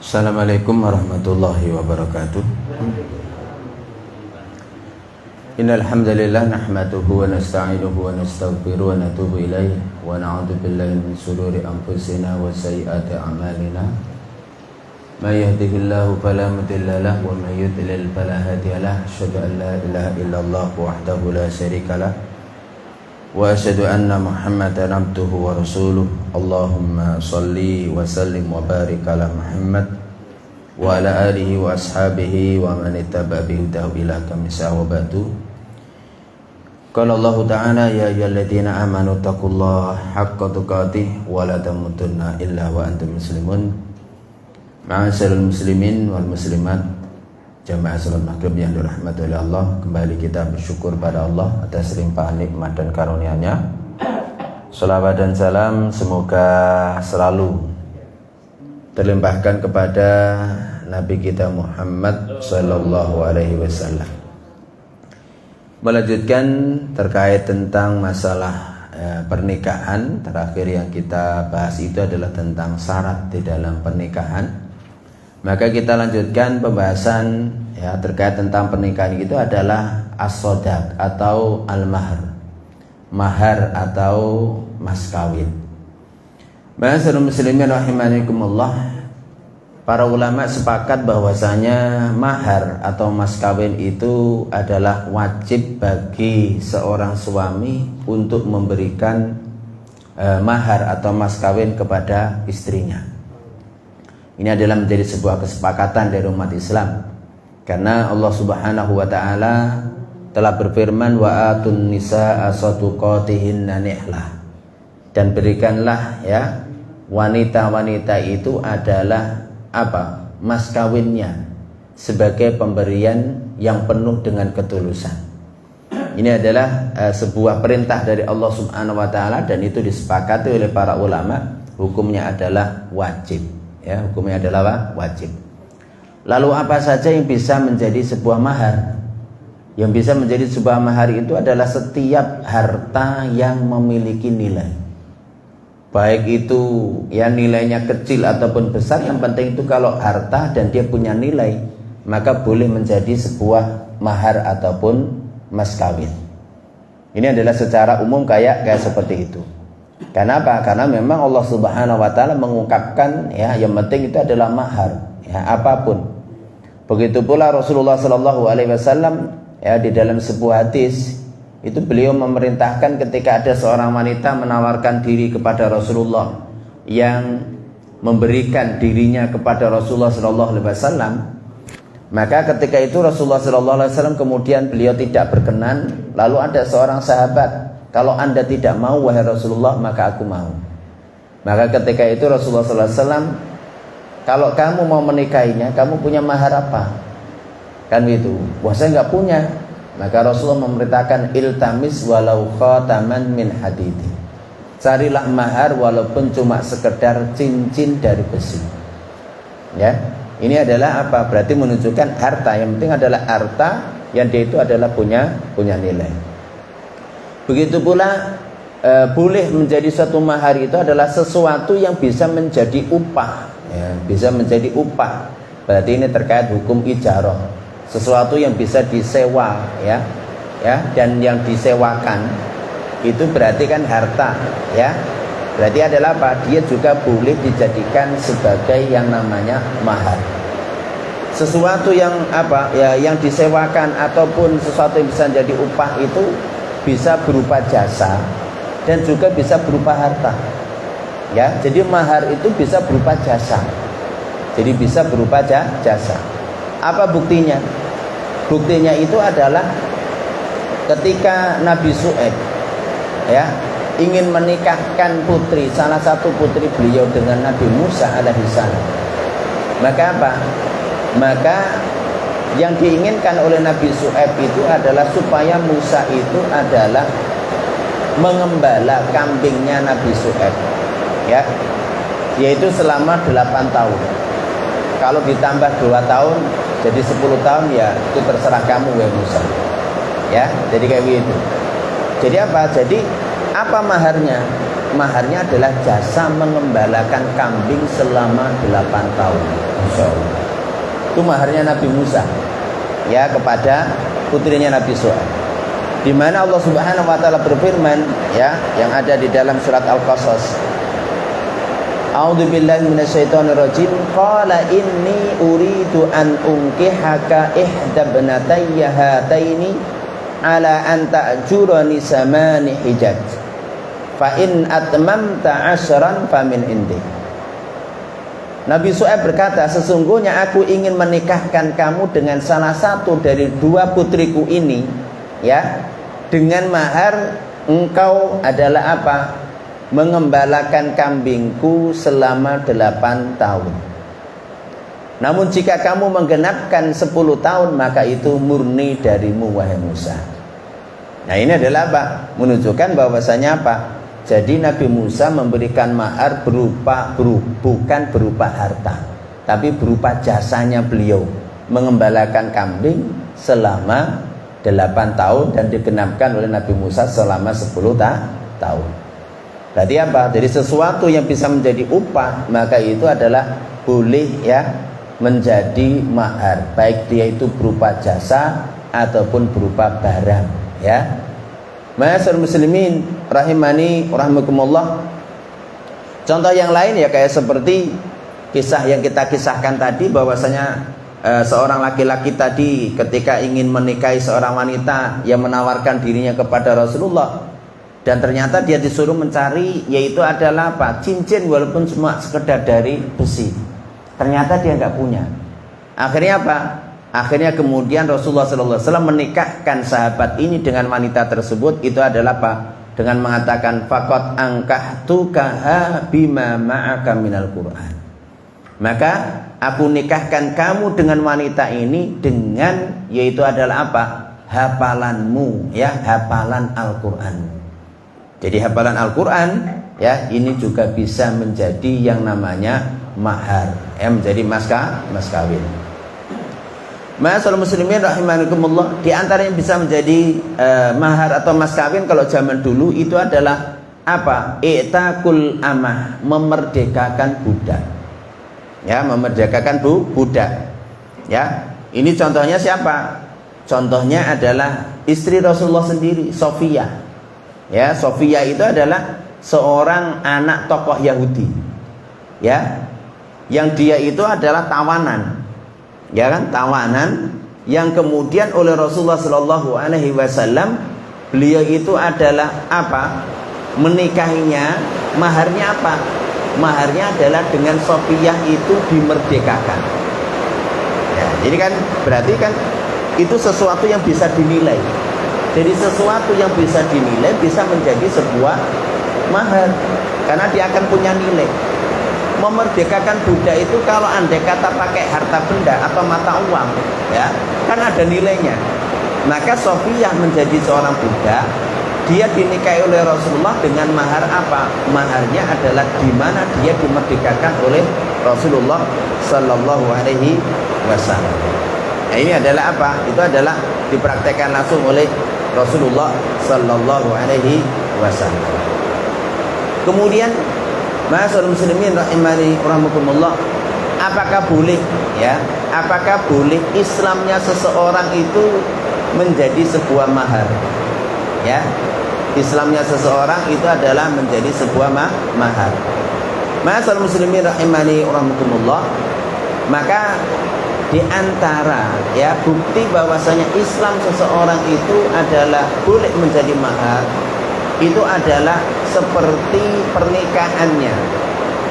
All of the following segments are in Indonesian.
Assalamualaikum warahmatullahi wabarakatuh. Innal hamdalillah nahmaduhu wa nasta'inuhu wa nastaghfiruhu wa natubu ilaihi wa na'udzu billahi min shururi anfusina wa sayyiati a'malina. May yahdihillahu fala mudilla lahu wa may yudlil fala hadiya lahu. Asyhadu an la ilaha illallah wahdahu la syarika lahu wa asyhadu anna Muhammadan abduhu wa rasuluh. Allahumma shalli wa sallim wa barik ala Muhammad wa ala alihi wa ashabihi wa man ittaba bihudahu ila qiyamah wa ba'du. Qala Allah Ta'ala ya ayyuhalladzina amanu taqullaha haqqa tuqatih wa la tamutunna illa wa antum muslimun. Ma'asyiral muslimin wal muslimat, jamaah salat maghrib yang dirahmati oleh Allah, kembali kita bersyukur pada Allah atas limpahan nikmat dan karunia-Nya. Salawat dan salam semoga selalu terlimpahkan kepada Nabi kita Muhammad sallallahu alaihi wasallam. Melanjutkan terkait tentang masalah pernikahan. Terakhir yang kita bahas itu adalah tentang syarat di dalam pernikahan. Maka kita lanjutkan pembahasan terkait tentang pernikahan itu adalah as-sodaq atau al-mahar, mahar atau mas kawin. Ma'asyiral muslimin rahimakumullah, para ulama sepakat bahwasanya mahar atau mas kawin itu adalah wajib bagi seorang suami untuk memberikan mahar atau mas kawin kepada istrinya. Ini adalah menjadi sebuah kesepakatan dari umat Islam, karena Allah Subhanahu wa taala telah berfirman wa atun nisaa sadaqatihinna nihlah, dan berikanlah wanita-wanita itu adalah apa? Mas kawinnya sebagai pemberian yang penuh dengan ketulusan. Ini adalah sebuah perintah dari Allah Subhanahu wa taala, dan itu disepakati oleh para ulama, hukumnya adalah wajib. Hukumnya adalah wajib. Lalu apa saja yang bisa menjadi sebuah mahar? Yang bisa menjadi sebuah mahar itu adalah setiap harta yang memiliki nilai. Baik itu nilainya kecil ataupun besar, yang penting itu kalau harta dan dia punya nilai, maka boleh menjadi sebuah mahar ataupun mas kawin. Ini adalah secara umum kayak seperti itu. Kenapa? Karena memang Allah Subhanahu wa taala mengungkapkan yang penting itu adalah mahar, apapun. Begitu pula Rasulullah sallallahu alaihi wasallam di dalam sebuah hadis itu beliau memerintahkan ketika ada seorang wanita menawarkan diri kepada Rasulullah, yang memberikan dirinya kepada Rasulullah sallallahu alaihi wasallam, maka ketika itu Rasulullah sallallahu alaihi wasallam kemudian beliau tidak berkenan. Lalu ada seorang sahabat, kalau Anda tidak mau wahai Rasulullah, maka aku mau. Maka ketika itu Rasulullah sallallahu alaihi wasallam, kalau kamu mau menikahinya, kamu punya mahar apa? Kan itu. Wah, saya nggak punya. Maka Rasulullah memerintahkan iltamis walau khataman min hadidi. Carilah mahar walaupun cuma sekedar cincin dari besi. Ini adalah apa? Berarti menunjukkan harta. Yang penting adalah harta yang dia itu adalah punya nilai. Begitu pula boleh menjadi suatu mahar itu adalah sesuatu yang bisa menjadi upah, bisa menjadi upah. Berarti ini terkait hukum ijarah, sesuatu yang bisa disewa, dan yang disewakan itu berarti kan harta, Berarti adalah apa? Dia juga boleh dijadikan sebagai yang namanya mahar. Sesuatu yang yang disewakan ataupun sesuatu yang bisa menjadi upah itu bisa berupa jasa dan juga bisa berupa harta. Jadi mahar itu bisa berupa jasa. Jadi bisa berupa jasa. Apa buktinya? Buktinya itu adalah ketika Nabi Syuaib ingin menikahkan putri, salah satu putri beliau dengan Nabi Musa alaihissalam. Maka apa? Maka yang diinginkan oleh Nabi Syuaib itu adalah supaya Musa itu adalah mengembala kambingnya Nabi Syuaib, yaitu selama 8 tahun. Kalau ditambah 2 tahun jadi 10 tahun, itu terserah kamu wahai Musa. Jadi kayak gitu. Jadi apa? Jadi apa maharnya? maharnya adalah jasa mengembalakan kambing selama 8 tahun. Insya Allah. Itu maharnya Nabi Musa ya kepada putrinya Nabi Shu'aib. Di mana Allah Subhanahu wa taala berfirman ya, yang ada di dalam surat Al-Qasas. A'udzu billahi minasyaitonir rajim. Qala inni uridu an unkihaka ihda ibnatayya hataini ala an ta'jurani samani hijaj. Fa in atmamta 'ashran famin indi. Nabi Shu'aib berkata, sesungguhnya aku ingin menikahkan kamu dengan salah satu dari 2 putriku ini ya, dengan mahar engkau adalah apa? Mengembalakan kambingku selama 8 tahun. Namun jika kamu menggenapkan 10 tahun, maka itu murni darimu wahai Musa. Nah, ini adalah apa? Menunjukkan bahwasanya apa? Jadi Nabi Musa memberikan mahar bukan berupa harta, tapi berupa jasanya beliau mengembalakan kambing selama 8 tahun dan digenapkan oleh Nabi Musa selama 10 tahun. Berarti apa? Jadi sesuatu yang bisa menjadi upah, maka itu adalah boleh ya menjadi mahar, baik dia itu berupa jasa ataupun berupa barang ya. Ma'asyiral muslimin rahimani rahimakumullah. Contoh yang lain ya kayak seperti kisah yang kita kisahkan tadi, bahwasanya seorang laki-laki tadi ketika ingin menikahi seorang wanita yang menawarkan dirinya kepada Rasulullah, dan ternyata dia disuruh mencari yaitu adalah apa? Cincin walaupun cuma sekedar dari besi. Ternyata dia nggak punya. Akhirnya apa? Akhirnya kemudian Rasulullah SAW menikahkan sahabat ini dengan wanita tersebut. Itu adalah apa? Dengan mengatakan faqad ankahtukaha bima ma'aka minal Qur'an. Maka aku nikahkan kamu dengan wanita ini dengan yaitu adalah apa? Hafalanmu ya, hafalan Al-Qur'an. Jadi hafalan Al-Qur'an ya, ini juga bisa menjadi yang namanya mahar, ya, menjadi mas kawin. Ma'asyiral muslimin rahimakumullah, di antara yang bisa menjadi mahar atau mas kawin kalau zaman dulu itu adalah apa? I'taqul amah, memerdekakan budak. Ya, memerdekakan budak. Ya. Ini contohnya siapa? Contohnya adalah istri Rasulullah sendiri, Sofia. Ya, Sofia itu adalah seorang anak tokoh Yahudi. Ya. Yang dia itu adalah tawanan. Ya kan, tawanan yang kemudian oleh Rasulullah Shallallahu Alaihi Wasallam beliau itu adalah apa? Menikahinya, maharnya apa? Maharnya adalah dengan Sofiyah itu dimerdekakan. Ya, jadi kan berarti kan itu sesuatu yang bisa dinilai. Jadi sesuatu yang bisa dinilai bisa menjadi sebuah mahar karena dia akan punya nilai. Memerdekakan budak itu kalau andai kata pakai harta benda atau mata uang ya, kan ada nilainya. Maka Sofiyah menjadi seorang budak, dia dinikahi oleh Rasulullah dengan mahar apa? Maharnya adalah di mana dia dimerdekakan oleh Rasulullah Sallallahu Alaihi Wasallam. Nah, ini adalah apa? Itu adalah dipraktekkan langsung oleh Rasulullah Sallallahu Alaihi Wasallam. Kemudian ma'asyiral muslimin rahimani rahimakumullah, apakah boleh ya? Apakah boleh Islamnya seseorang itu menjadi sebuah mahar? Ya. Islamnya seseorang itu adalah menjadi sebuah mahar. Ma'asyiral muslimin rahimani rahimakumullah, maka di antara ya bukti bahwasanya Islam seseorang itu adalah boleh menjadi mahar itu adalah seperti pernikahannya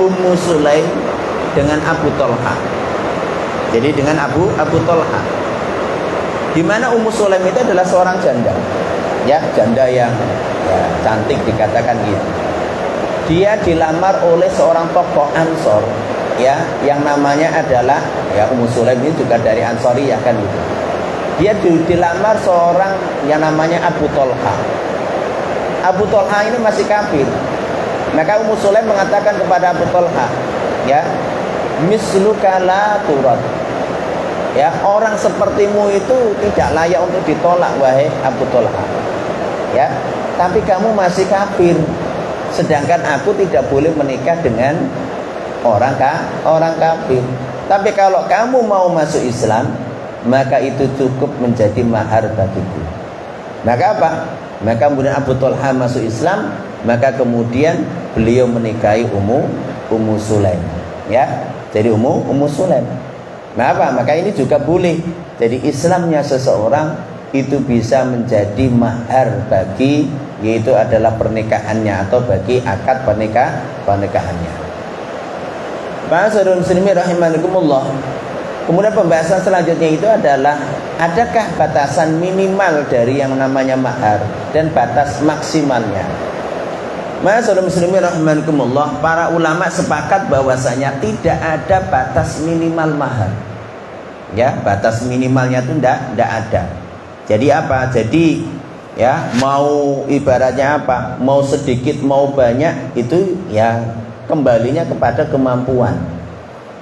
Ummu Sulaim dengan Abu Thalha. Jadi dengan Abu Thalha, di mana Ummu Sulaim itu adalah seorang janda, ya janda yang ya, cantik dikatakan gitu. Dia dilamar oleh seorang tokoh Ansor, ya yang namanya adalah ya Ummu Sulaim ini juga dari Ansori ya kan gitu. Dia dilamar seorang yang namanya Abu Thalha. Abu Thalha ini masih kafir. Maka Ummu Sulaim mengatakan kepada Abu Thalha, ya, misluka la turad. Ya, orang sepertimu itu tidak layak untuk ditolak wahai Abu Thalha. Ya, tapi kamu masih kafir. sedangkan aku tidak boleh menikah dengan orang kafir. Tapi kalau kamu mau masuk Islam, maka itu cukup menjadi mahar bagiku. Maka apa? Maka kemudian Abu Thalhah masuk Islam, maka kemudian beliau menikahi Ummu Sulaim, ya. Jadi Ummu Sulaim. Nah apa? Maka ini juga boleh. Jadi Islamnya seseorang itu bisa menjadi mahar bagi, yaitu adalah pernikahannya atau bagi akad pernikahannya. Ma'asyiral muslimin rahimakumullah. Kemudian pembahasan selanjutnya itu adalah, adakah batasan minimal dari yang namanya mahar dan batas maksimalnya? Ma'asyiral muslimin rahimakumullah, para ulama sepakat bahwasanya tidak ada batas minimal mahar. Ya, batas minimalnya itu tidak ada. Jadi apa? Jadi ya, mau ibaratnya apa? Mau sedikit mau banyak itu ya kembalinya kepada kemampuan.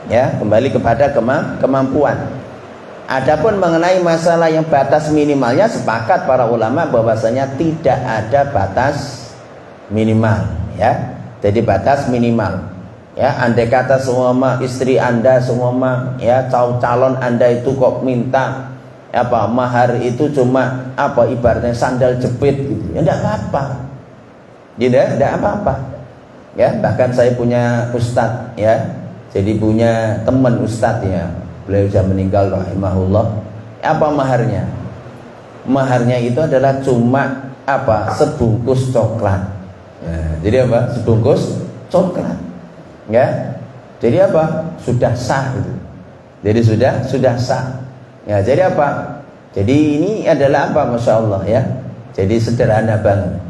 Ya, kembali kepada kemampuan. Adapun mengenai masalah yang batas minimalnya, sepakat para ulama bahwasanya tidak ada batas minimal, ya. Jadi batas minimal. Ya, andai kata semua istri Anda semua ya calon Anda itu kok minta apa mahar itu cuma apa ibaratnya sandal jepit gitu. Ya enggak apa-apa. Tidak apa-apa. Ya, bahkan saya punya ustadz, ya. Jadi punya teman ustadz, ya, beliau sudah meninggal rahimahullah. Apa maharnya? Maharnya itu adalah cuma apa? Sebungkus coklat. Nah, jadi apa? Sebungkus coklat. Ya. Jadi apa? Sudah sah itu. Jadi sudah sah. Ya, jadi apa? Jadi ini adalah apa? Masya Allah, ya. Jadi sederhana banget.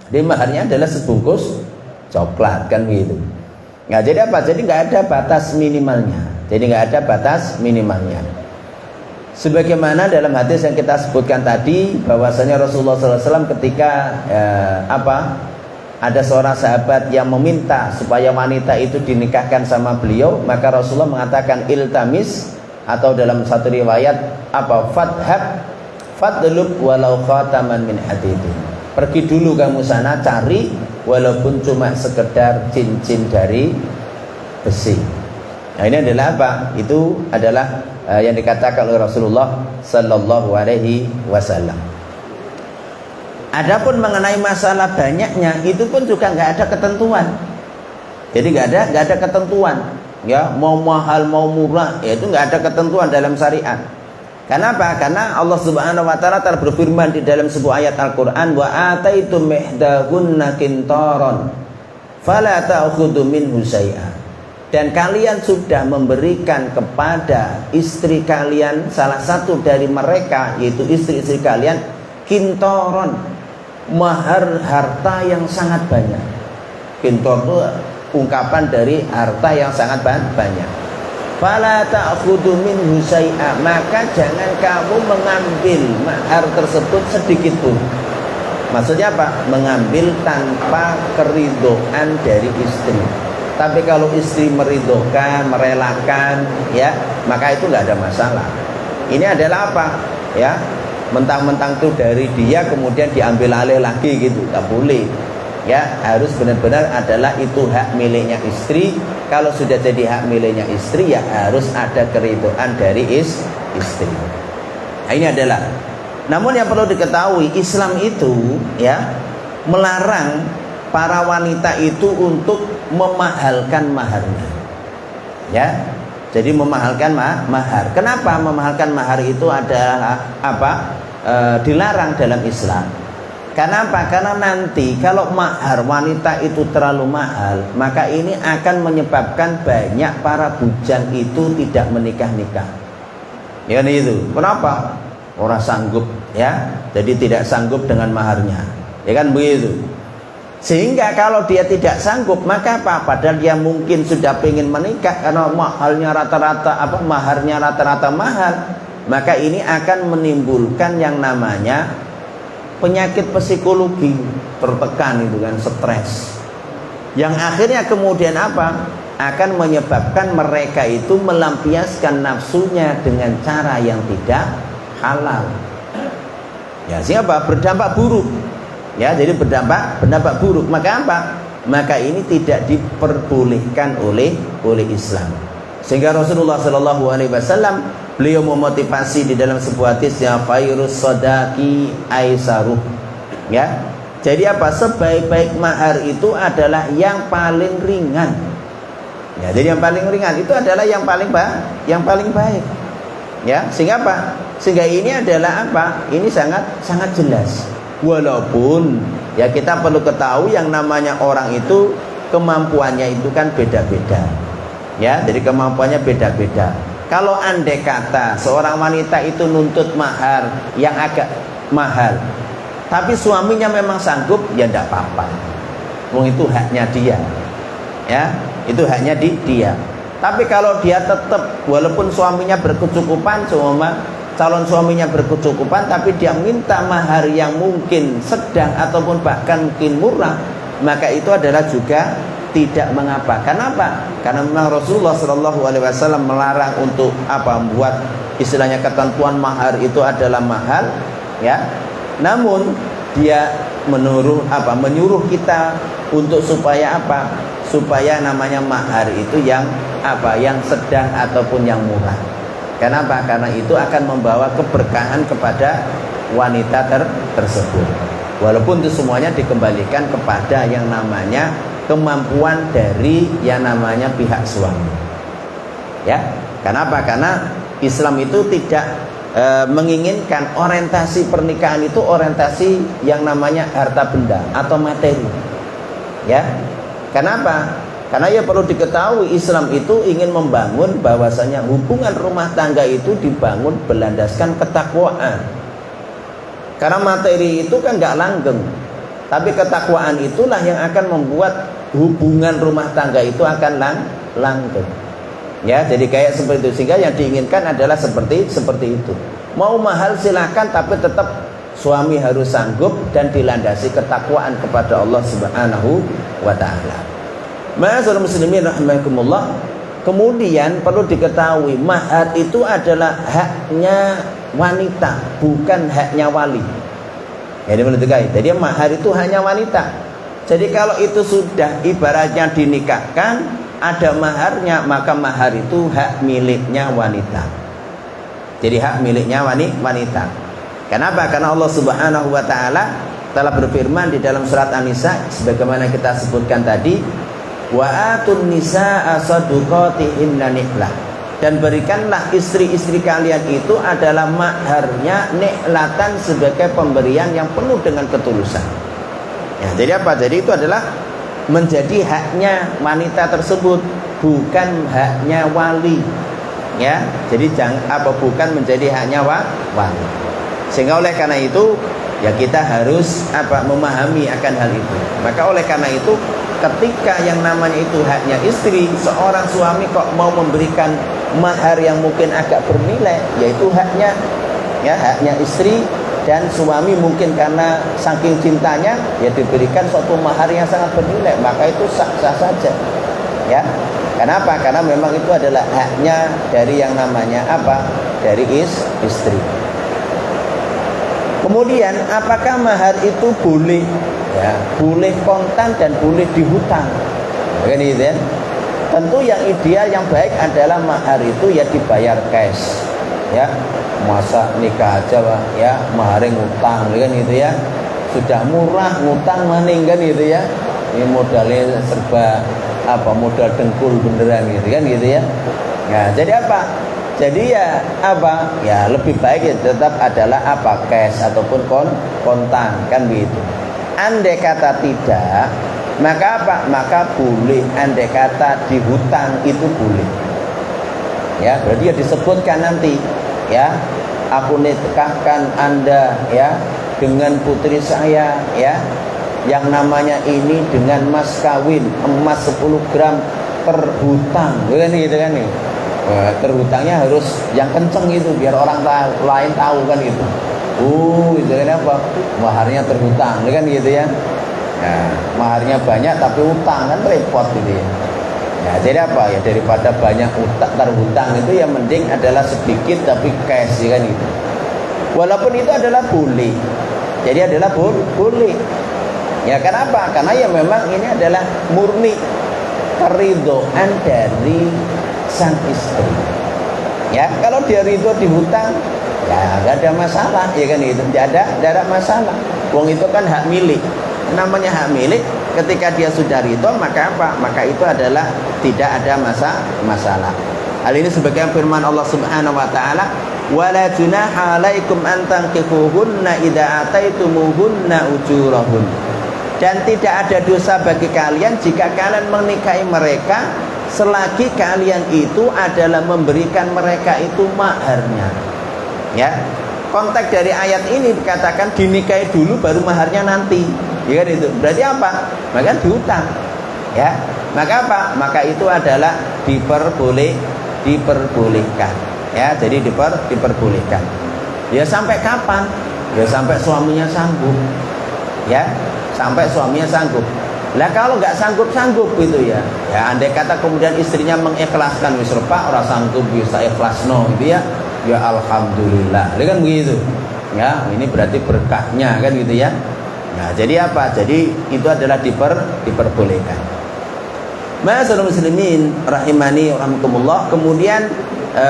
Jadi maharnya adalah sebungkus coklat, kan begitu. Nah, jadi apa? Jadi nggak ada batas minimalnya. Jadi nggak ada batas minimalnya. Sebagaimana dalam hadis yang kita sebutkan tadi, bahwasanya Rasulullah SAW ketika ada seorang sahabat yang meminta supaya wanita itu dinikahkan sama beliau, maka Rasulullah mengatakan iltamis, atau dalam satu riwayat fadlub walau khataman min hadidin. Pergi dulu kamu sana cari walaupun cuma sekedar cincin dari besi. Nah, ini adalah apa? Itu adalah yang dikatakan oleh Rasulullah sallallahu alaihi wasallam. Adapun mengenai masalah banyaknya, itu pun juga nggak ada ketentuan. Jadi nggak ada ketentuan. Ya, mau mahal mau murah, ya itu nggak ada ketentuan dalam syariat. Kenapa? Karena Allah Subhanahu wa taala telah berfirman di dalam sebuah ayat Al-Qur'an, wa ataitum ihdahunna qintaran fala ta'khudhu minhu syai'a. Dan kalian sudah memberikan kepada istri kalian, salah satu dari mereka yaitu istri-istri kalian, qintaran, mahar harta yang sangat banyak. Qintar itu ungkapan dari harta yang sangat banyak. Fala ta'khudhu minhu syai'a, maka jangan kamu mengambil mahar tersebut sedikit pun. Maksudnya apa? Mengambil tanpa keridhaan dari istri. Tapi kalau istri meridhokan, merelakan, ya, maka itu nggak ada masalah. Ini adalah apa? Ya, mentang-mentang itu dari dia kemudian diambil alih lagi gitu, tak boleh. Ya, harus benar-benar adalah itu hak miliknya istri. Kalau sudah jadi hak miliknya istri, ya harus ada keridhaan dari istri. Nah, ini adalah. Namun yang perlu diketahui, Islam itu ya melarang para wanita itu untuk memahalkan maharnya. Ya. Jadi memahalkan mahar. Kenapa memahalkan mahar itu adalah apa? Dilarang dalam Islam. Karena apa? Karena nanti kalau mahar wanita itu terlalu mahal, maka ini akan menyebabkan banyak para bujang itu tidak menikah-nikah. Ya kan itu. Kenapa? Orang sanggup, ya. Jadi tidak sanggup dengan maharnya. Ya kan begitu. Sehingga kalau dia tidak sanggup, maka apa? Padahal dia mungkin sudah ingin menikah karena maharnya rata-rata mahal, maka ini akan menimbulkan yang namanya penyakit psikologi, tertekan itu kan, stres. Yang akhirnya kemudian apa? Akan menyebabkan mereka itu melampiaskan nafsunya dengan cara yang tidak halal. Ya, siapa? Berdampak buruk. Ya, jadi berdampak buruk. Maka apa? maka ini tidak diperbolehkan oleh Islam. Sehingga Rasulullah Shallallahu Alaihi Wasallam beliau memotivasi di dalam sebuah hadis yang khairus sadaqi aisaruh, ya. Jadi apa? Sebaik-baik mahar itu adalah yang paling ringan. Ya, jadi yang paling ringan itu adalah yang paling baik. Ya, sehingga apa? Sehingga ini adalah apa? Ini sangat jelas. Walaupun ya kita perlu ketahui yang namanya orang itu kemampuannya itu kan beda-beda. Ya, jadi kemampuannya beda-beda. Kalau andai kata seorang wanita itu nuntut mahar yang agak mahal, tapi suaminya memang sanggup, ya tidak apa-apa. Itu haknya dia. Ya, itu haknya dia. Tapi kalau dia tetap walaupun suaminya berkecukupan, calon suaminya berkecukupan, tapi dia minta mahar yang mungkin sedang ataupun bahkan mungkin murah, maka itu adalah juga tidak mengapa. Kenapa? Karena memang Rasulullah Shallallahu Alaihi Wasallam melarang untuk apa? Membuat istilahnya ketentuan mahar itu adalah mahal, ya. Namun dia menyuruh kita untuk supaya apa? Supaya namanya mahar itu yang apa? Yang sedang ataupun yang murah. Kenapa? Karena itu akan membawa keberkahan kepada wanita tersebut. Walaupun itu semuanya dikembalikan kepada yang namanya kemampuan dari yang namanya pihak suami. Ya, kenapa? Karena Islam itu tidak menginginkan orientasi pernikahan itu orientasi yang namanya harta benda atau materi. Ya, kenapa? Karena ya perlu diketahui Islam itu ingin membangun bahwasanya hubungan rumah tangga itu dibangun berlandaskan ketakwaan. Karena materi itu kan nggak langgeng, tapi ketakwaan itulah yang akan membuat hubungan rumah tangga itu akan langgeng. Ya, jadi kayak seperti itu. Sehingga yang diinginkan adalah seperti itu. Mau mahal silakan, tapi tetap suami harus sanggup dan dilandasi ketakwaan kepada Allah Subhanahu wa taala. Ma'asyiral muslimin rahimakumullah. Kemudian perlu diketahui mahar itu adalah haknya wanita, bukan haknya wali. Jadi menentukan. Jadi mahar itu hanya wanita. Jadi kalau itu sudah ibaratnya dinikahkan, ada maharnya, maka mahar itu hak miliknya wanita. Jadi hak miliknya wanita. Kenapa? Karena Allah Subhanahu wa taala telah berfirman di dalam surat An-Nisa sebagaimana kita sebutkan tadi, wa atun nisaa saduqatihinna nihlah, dan berikanlah istri-istri kalian itu adalah maharnya nihlatan sebagai pemberian yang penuh dengan ketulusan. Ya, jadi apa? Jadi itu adalah menjadi haknya wanita tersebut, bukan haknya wali. Ya, jadi bukan menjadi haknya wali. Sehingga oleh karena itu ya kita harus memahami akan hal itu. Maka oleh karena itu ketika yang namanya itu haknya istri, seorang suami kok mau memberikan mahar yang mungkin agak bernilai, yaitu haknya istri, dan suami mungkin karena saking cintanya ya diberikan suatu mahar yang sangat bernilai, maka itu sah-sah saja. Ya. Kenapa? Karena memang itu adalah haknya dari yang namanya dari istri. Kemudian apakah mahar itu boleh? Ya, boleh kontan dan boleh dihutang. Kan gitu ya. Tentu yang ideal yang baik adalah mahar itu ya dibayar cash. Ya. Masa nikah aja ya maharnya ngutang kan gitu ya. Sudah murah ngutang maning kan gitu ya. Ini modalnya serba modal dengkul beneran gitu kan gitu ya. Nah, jadi apa? Jadi ya ya lebih baik ya tetap adalah cash ataupun kontan kan begitu. Andai kata tidak, maka maka boleh. Andai kata dihutang itu boleh. Ya, berarti ya disebutkan nanti ya, aku nikahkan Anda ya dengan putri saya ya, yang namanya ini dengan mas kawin emas 10 gram terhutang, kan gitu kan nih. Terhutangnya harus yang kenceng itu biar orang lain tahu kan gitu. Itu kan maharnya terhutang kan gitu ya. Nah, maharnya banyak tapi utang kan repot gitu ya. Nah, jadi ya daripada banyak terhutang itu yang mending adalah sedikit tapi cash kan gitu. Walaupun itu adalah boleh. Jadi adalah boleh. Ya kenapa? Karena ya memang ini adalah murni keridhaan dari sang istri. Ya, kalau dia ridho di hutang, ya nggak ada masalah, ya kan itu, tidak ada masalah. Wong itu kan hak milik. Namanya hak milik, ketika dia sudah ridho, maka apa? Maka itu adalah tidak ada masalah. Hal ini sebagai firman Allah Subhanahu wa taala, "Wala junaha 'alaikum an tankihuhunna idza ataitumuhunna ujurahun." Dan tidak ada dosa bagi kalian jika kalian menikahi mereka selagi kalian itu adalah memberikan mereka itu maharnya. Ya. Konteks dari ayat ini dikatakan dinikahi dulu baru maharnya nanti. Ya kan itu. Berarti apa? Maka dihutang. Ya. Maka apa? Maka itu adalah diperbolehkan. Ya, jadi diperbolehkan. Ya sampai kapan? Ya sampai suaminya sanggup. Ya, sampai suaminya sanggup. Lah kalau nggak sanggup gitu ya andai kata kemudian istrinya mengikhlaskan, wis Pak ora sanggup bisa ikhlasno gitu ya alhamdulillah, kan begitu ya, ini berarti berkahnya kan gitu ya. Nah jadi apa? Jadi itu adalah diperbolehkan. Ma'asyiral muslimin rahimani rahimakumullah. Kemudian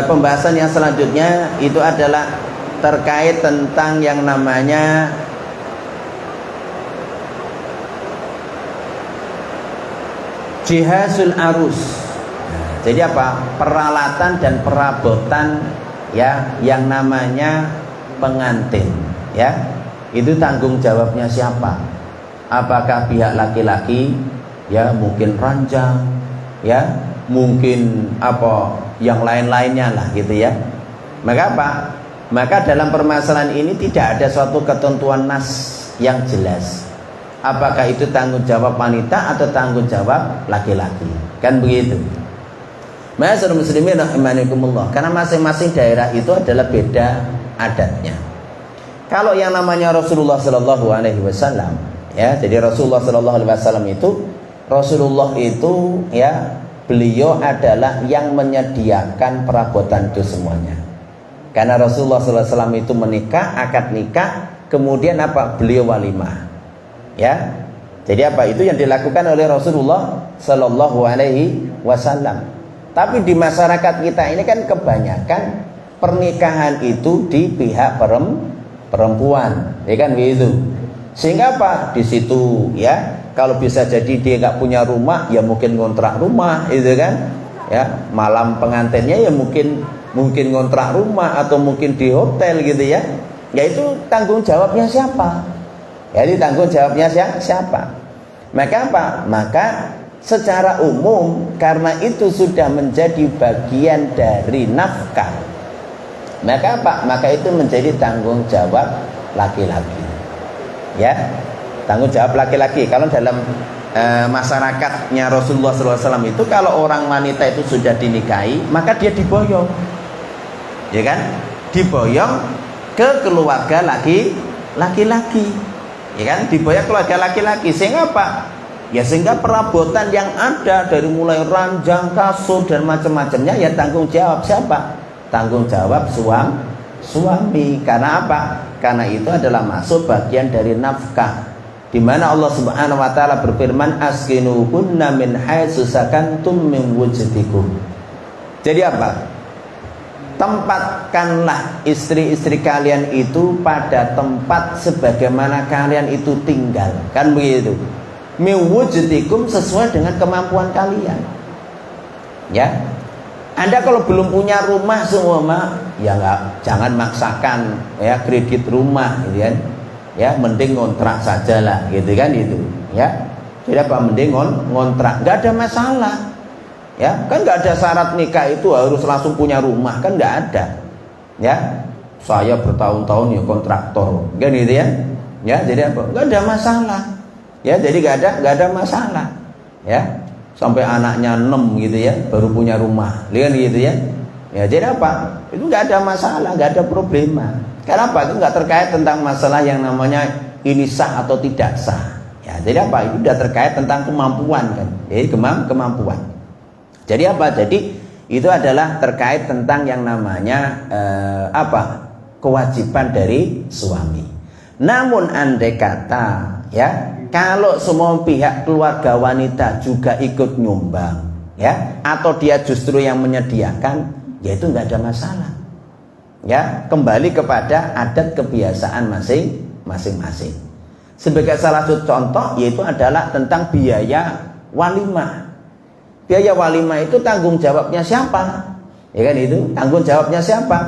pembahasan yang selanjutnya itu adalah terkait tentang yang namanya jihazul arus. Jadi apa? Peralatan dan perabotan ya yang namanya pengantin ya. Itu tanggung jawabnya siapa? Apakah pihak laki-laki ya, mungkin ranjang ya, mungkin apa yang lain-lainnya lah gitu ya. Maka apa? Maka dalam permasalahan ini tidak ada suatu ketentuan nas yang jelas. Apakah itu tanggung jawab wanita atau tanggung jawab laki-laki? Kan begitu. Ma'asyiral muslimin rahimakumullah. Karena masing-masing daerah itu adalah beda adatnya. Kalau yang namanya Rasulullah sallallahu alaihi wasallam ya, jadi Rasulullah sallallahu alaihi wasallam itu ya, beliau adalah yang menyediakan perabotan itu semuanya. Karena Rasulullah sallallahu alaihi wasallam itu menikah, akad nikah, kemudian apa? Beliau walimah. Ya, jadi apa itu yang dilakukan oleh Rasulullah Sallallahu Alaihi Wasallam. Tapi di masyarakat kita ini kan kebanyakan pernikahan itu di pihak perempuan, ya kan begitu. Sehingga apa? Di situ ya, kalau bisa jadi dia nggak punya rumah, ya mungkin ngontrak rumah, itu kan. Ya, malam pengantinnya ya mungkin ngontrak rumah atau mungkin di hotel gitu ya. Yaitu tanggung jawabnya siapa? Jadi tanggung jawabnya siapa? Maka apa? Maka secara umum karena itu sudah menjadi bagian dari nafkah, maka apa? Maka itu menjadi tanggung jawab laki-laki. Ya, tanggung jawab laki-laki. Kalau dalam masyarakatnya Rasulullah SAW itu, kalau orang wanita itu sudah dinikahi, maka dia diboyong, ya kan? Diboyong ke keluarga laki-laki. Ya kan, dibayar keluarga laki-laki. Sehingga apa? Ya sehingga perabotan yang ada dari mulai ranjang, kasur dan macam-macamnya ya tanggung jawab siapa? Tanggung jawab suami. Karena apa? Karena itu adalah masuk bagian dari nafkah. Di mana Allah Subhanahu wa taala berfirman, askinuhunna min haitsu sakantum min wujdikum. Jadi apa? Tempatkanlah istri-istri kalian itu pada tempat sebagaimana kalian itu tinggal, kan begitu. Miwujdikum, sesuai dengan kemampuan kalian. Ya, Anda kalau belum punya rumah semua, ya jangan maksakan ya kredit rumah, gitu kan. Ya, mending ngontrak sajalah, gitu kan itu. Ya, jadi apa? Mending ngontrak, nggak ada masalah. Ya, kan nggak ada syarat nikah itu harus langsung punya rumah, kan nggak ada. Ya, saya bertahun-tahun ya kontraktor, kan gitu ya. Ya, jadi apa? Nggak ada masalah. Ya, jadi nggak ada masalah. Ya, sampai anaknya 6 gitu ya, baru punya rumah, kan gitu ya. Ya, jadi apa? Itu nggak ada masalah, nggak ada problema. Kenapa? Itu nggak terkait tentang masalah yang namanya ini sah atau tidak sah. Ya, jadi apa? Itu udah terkait tentang kemampuan kan. Jadi kemampuan. Jadi apa? Jadi itu adalah terkait tentang yang namanya kewajiban dari suami. Namun andai kata ya kalau semua pihak keluarga wanita juga ikut nyumbang, ya, atau dia justru yang menyediakan, ya itu nggak ada masalah. Ya, kembali kepada adat kebiasaan masing-masing. Sebagai salah satu contoh yaitu adalah tentang biaya walimah. Biaya walimah itu tanggung jawabnya siapa? Ya kan, itu tanggung jawabnya siapa?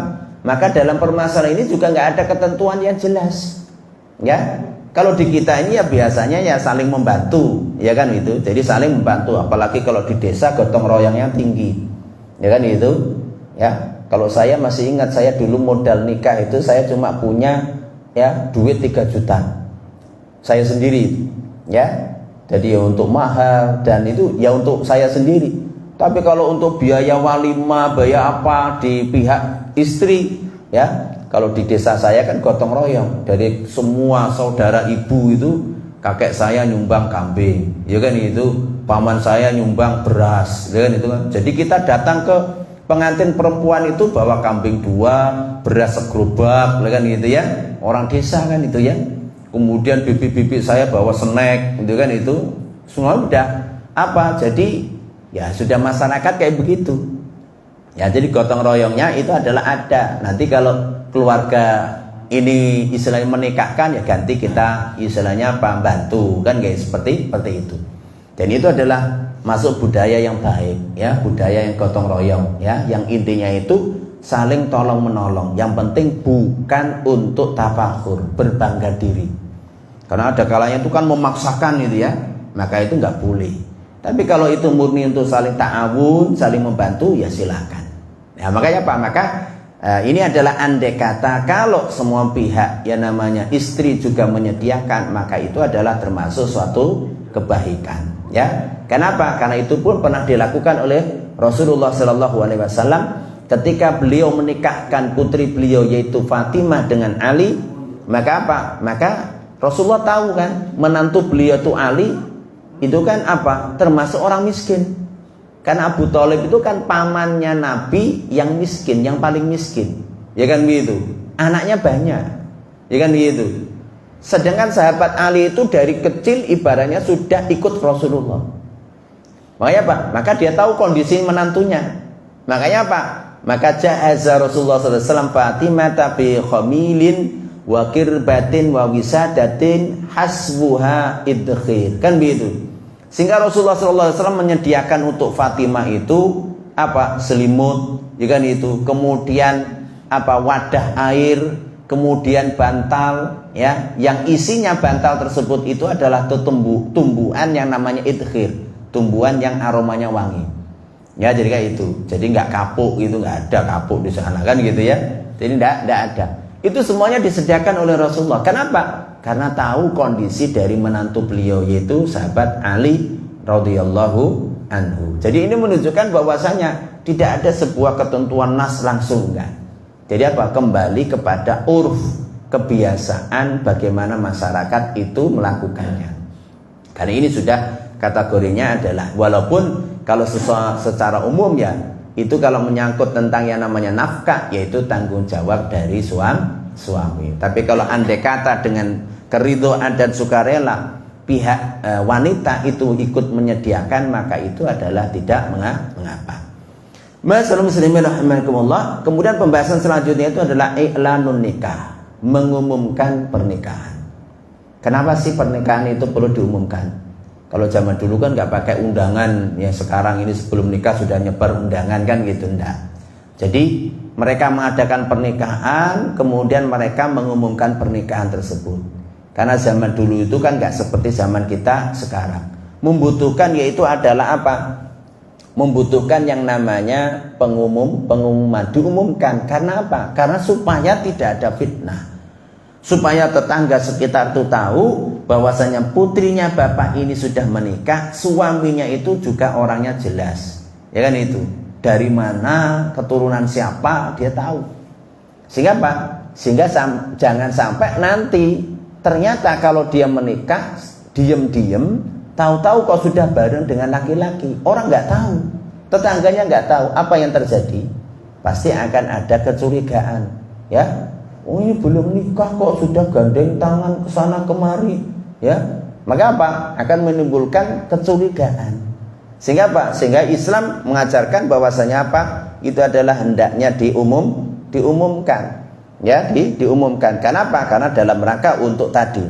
Maka dalam permasalahan ini juga nggak ada ketentuan yang jelas. Ya, kalau di kita ini ya biasanya ya saling membantu, ya kan itu. Jadi saling membantu, apalagi kalau di desa gotong royongnya tinggi, ya kan itu. Ya, kalau saya masih ingat, saya dulu modal nikah itu saya cuma punya ya duit 3 juta. Saya sendiri, ya. Jadi ya untuk mahar dan itu ya untuk saya sendiri. Tapi kalau untuk biaya walimah, biaya apa di pihak istri, ya, kalau di desa saya kan gotong royong dari semua saudara ibu itu, kakek saya nyumbang kambing, ya kan itu, paman saya nyumbang beras, ya kan itu kan. Jadi kita datang ke pengantin perempuan itu bawa kambing 2, beras segerobak, ya kan gitu ya. Orang desa kan itu ya. Kemudian bibi-bibi saya bawa snack, gitu kan itu. Semua udah apa? Jadi ya sudah masyarakat kayak begitu. Ya, jadi gotong royongnya itu adalah ada. Nanti kalau keluarga ini istilahnya menikahkan ya ganti kita istilahnya apa? Bantu kan kayak seperti itu. Dan itu adalah masuk budaya yang baik, ya, budaya yang gotong royong, ya, yang intinya itu saling tolong menolong. Yang penting bukan untuk tafakhur, berbangga diri. Karena ada kalanya itu kan memaksakan itu ya, maka itu nggak boleh. Tapi kalau itu murni untuk saling ta'awun, saling membantu, ya silakan. Ya, makanya apa? Maka ini adalah andai kata kalau semua pihak yang namanya istri juga menyediakan, maka itu adalah termasuk suatu kebaikan. Ya, kenapa? Karena itu pun pernah dilakukan oleh Rasulullah SAW ketika beliau menikahkan putri beliau yaitu Fatimah dengan Ali. Maka apa? Maka Rasulullah tahu kan menantu beliau itu Ali itu kan apa? Termasuk orang miskin. Karena Abu Thalib itu kan pamannya Nabi yang miskin, yang paling miskin. Ya kan begitu. Anaknya banyak. Ya kan begitu. Sedangkan sahabat Ali itu dari kecil ibaratnya sudah ikut Rasulullah. Makanya apa? Maka dia tahu kondisi menantunya. Makanya apa? Maka jahaza Rasulullah SAW Fatimah bi khamilin wa kirbatin wa wisadatin hasbuha idkhir. Kan begitu. Sehingga Rasulullah SAW menyediakan untuk Fatimah itu apa? Selimut, ya kan itu. Kemudian apa? Wadah air, kemudian bantal, ya. Yang isinya bantal tersebut itu adalah tumbuhan yang namanya idkhir, tumbuhan yang aromanya wangi. Ya, jadi kayak itu. Jadi nggak kapuk gitu, nggak ada kapuk di sana kan gitu ya. Jadi nggak ada. Itu semuanya disediakan oleh Rasulullah. Kenapa? Karena tahu kondisi dari menantu beliau yaitu sahabat Ali radhiyallahu anhu. Jadi ini menunjukkan bahwasanya tidak ada sebuah ketentuan nas langsung, enggak. Jadi apa? Kembali kepada urf, kebiasaan bagaimana masyarakat itu melakukannya. Karena ini sudah kategorinya adalah, walaupun kalau secara umum ya itu kalau menyangkut tentang yang namanya nafkah, yaitu tanggung jawab dari suami. Tapi kalau andai kata dengan keridhaan dan sukarela pihak wanita itu ikut menyediakan, maka itu adalah tidak mengapa. Masyaallah muslimin rahimakumullah. Kemudian pembahasan selanjutnya itu adalah i'lanun nikah, mengumumkan pernikahan. Kenapa sih pernikahan itu perlu diumumkan? Kalau zaman dulu kan nggak pakai undangan, ya sekarang ini sebelum nikah sudah nyebar undangan kan gitu, enggak. Jadi mereka mengadakan pernikahan, kemudian mereka mengumumkan pernikahan tersebut. Karena zaman dulu itu kan nggak seperti zaman kita sekarang. Membutuhkan yaitu adalah apa? Membutuhkan yang namanya pengumuman, diumumkan. Karena apa? Karena supaya tidak ada fitnah. Supaya tetangga sekitar itu tahu bahwasanya putrinya bapak ini sudah menikah, suaminya itu juga orangnya jelas. Ya kan itu. Dari mana, keturunan siapa, dia tahu. Sehingga apa? Sehingga jangan sampai nanti ternyata kalau dia menikah diem-diem, tahu-tahu kok sudah bareng dengan laki-laki. Orang nggak tahu, tetangganya nggak tahu apa yang terjadi. Pasti akan ada kecurigaan, ya. Oh, ini belum nikah kok sudah gandeng tangan ke sana kemari, ya. maka apa? Akan menimbulkan kecurigaan. Sehingga apa? Sehingga Islam mengajarkan bahwasanya apa? Itu adalah hendaknya diumumkan. Ya, diumumkan. Kenapa? Karena dalam rangka untuk tadi.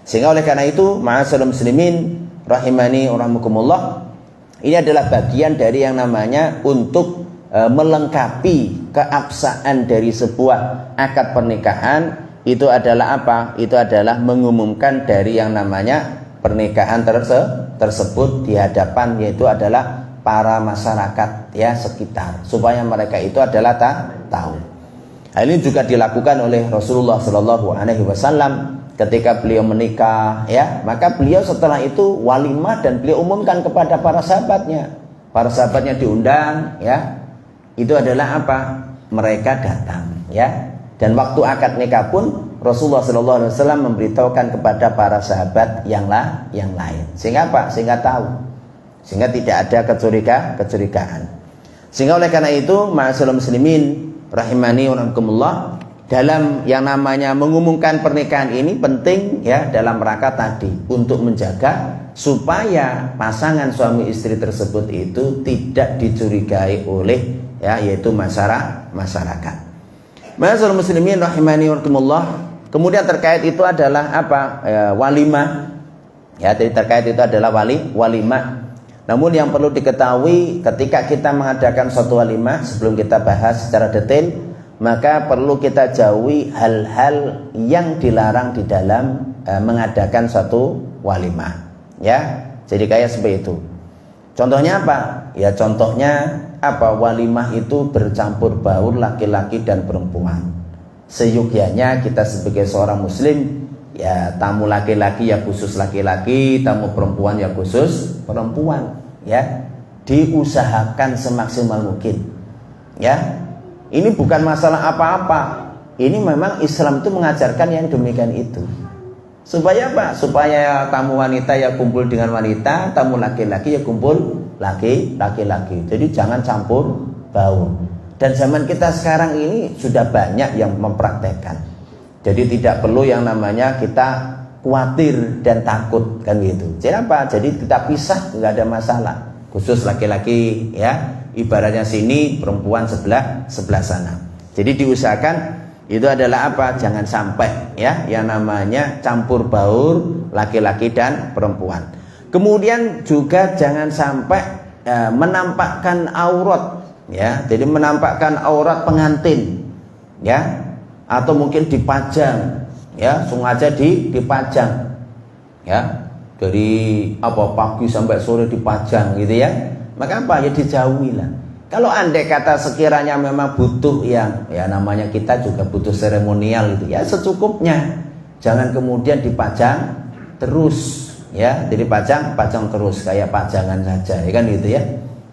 Sehingga oleh karena itu, ma'asyiral muslimin rahimani wa rahimakumullah, ini adalah bagian dari yang namanya untuk melengkapi keabsahan dari sebuah akad pernikahan. Itu adalah apa? Itu adalah mengumumkan dari yang namanya pernikahan tersebut di hadapan, yaitu adalah para masyarakat ya sekitar, supaya mereka itu adalah tahu. Hal ini juga dilakukan oleh Rasulullah Shallallahu Alaihi Wasallam ketika beliau menikah, ya, maka beliau setelah itu walimah dan beliau umumkan kepada para sahabatnya. Para sahabatnya diundang, ya, itu adalah apa? Mereka datang, ya. Dan waktu akad nikah pun Rasulullah Shallallahu Alaihi Wasallam memberitahukan kepada para sahabat yang lain, sehingga apa? Sehingga tahu, sehingga tidak ada kecurigaan. Sehingga oleh karena itu, ma'asyiral muslimin rahimani wa rahimakumullah, dalam yang namanya mengumumkan pernikahan ini penting ya, dalam rangka tadi untuk menjaga supaya pasangan suami istri tersebut itu tidak dicurigai oleh ya, yaitu masyarakat. Ma'asyiral muslimin rahimani wa rahimakumullah. Kemudian terkait itu adalah apa? Walimah. Ya, jadi terkait itu adalah walimah. Namun yang perlu diketahui ketika kita mengadakan suatu walimah, sebelum kita bahas secara detail, maka perlu kita jauhi hal-hal yang dilarang di dalam mengadakan suatu walimah. Ya, jadi kayak seperti itu. Contohnya apa? Ya contohnya apa? Walimah itu bercampur baur laki-laki dan perempuan. Seyogyanya kita sebagai seorang muslim, ya tamu laki-laki ya khusus laki-laki, tamu perempuan ya khusus perempuan, ya diusahakan semaksimal mungkin. Ya, ini bukan masalah apa-apa. Ini memang Islam itu mengajarkan yang demikian itu. Supaya apa? Supaya tamu wanita ya kumpul dengan wanita, tamu laki-laki ya kumpul laki-laki. Jadi jangan campur baur. Dan zaman kita sekarang ini sudah banyak yang mempraktekkan. Jadi tidak perlu yang namanya kita khawatir dan takut kan gitu. Jadi apa? Jadi kita pisah, nggak ada masalah. Khusus laki-laki ya, ibaratnya sini perempuan sebelah sana. Jadi diusahakan itu adalah apa? Jangan sampai ya yang namanya campur baur laki-laki dan perempuan. Kemudian juga jangan sampai menampakkan aurat. Ya, jadi menampakkan aurat pengantin, ya, atau mungkin dipajang, ya, sengaja dipajang, ya, dari apa pagi sampai sore dipajang, gitu ya. Maka apa? Ya dijauhilah. Kalau andai kata sekiranya memang butuh yang, ya namanya kita juga butuh seremonial itu, ya secukupnya. Jangan kemudian dipajang terus, ya, jadi pajang terus kayak pajangan saja, ya kan gitu ya.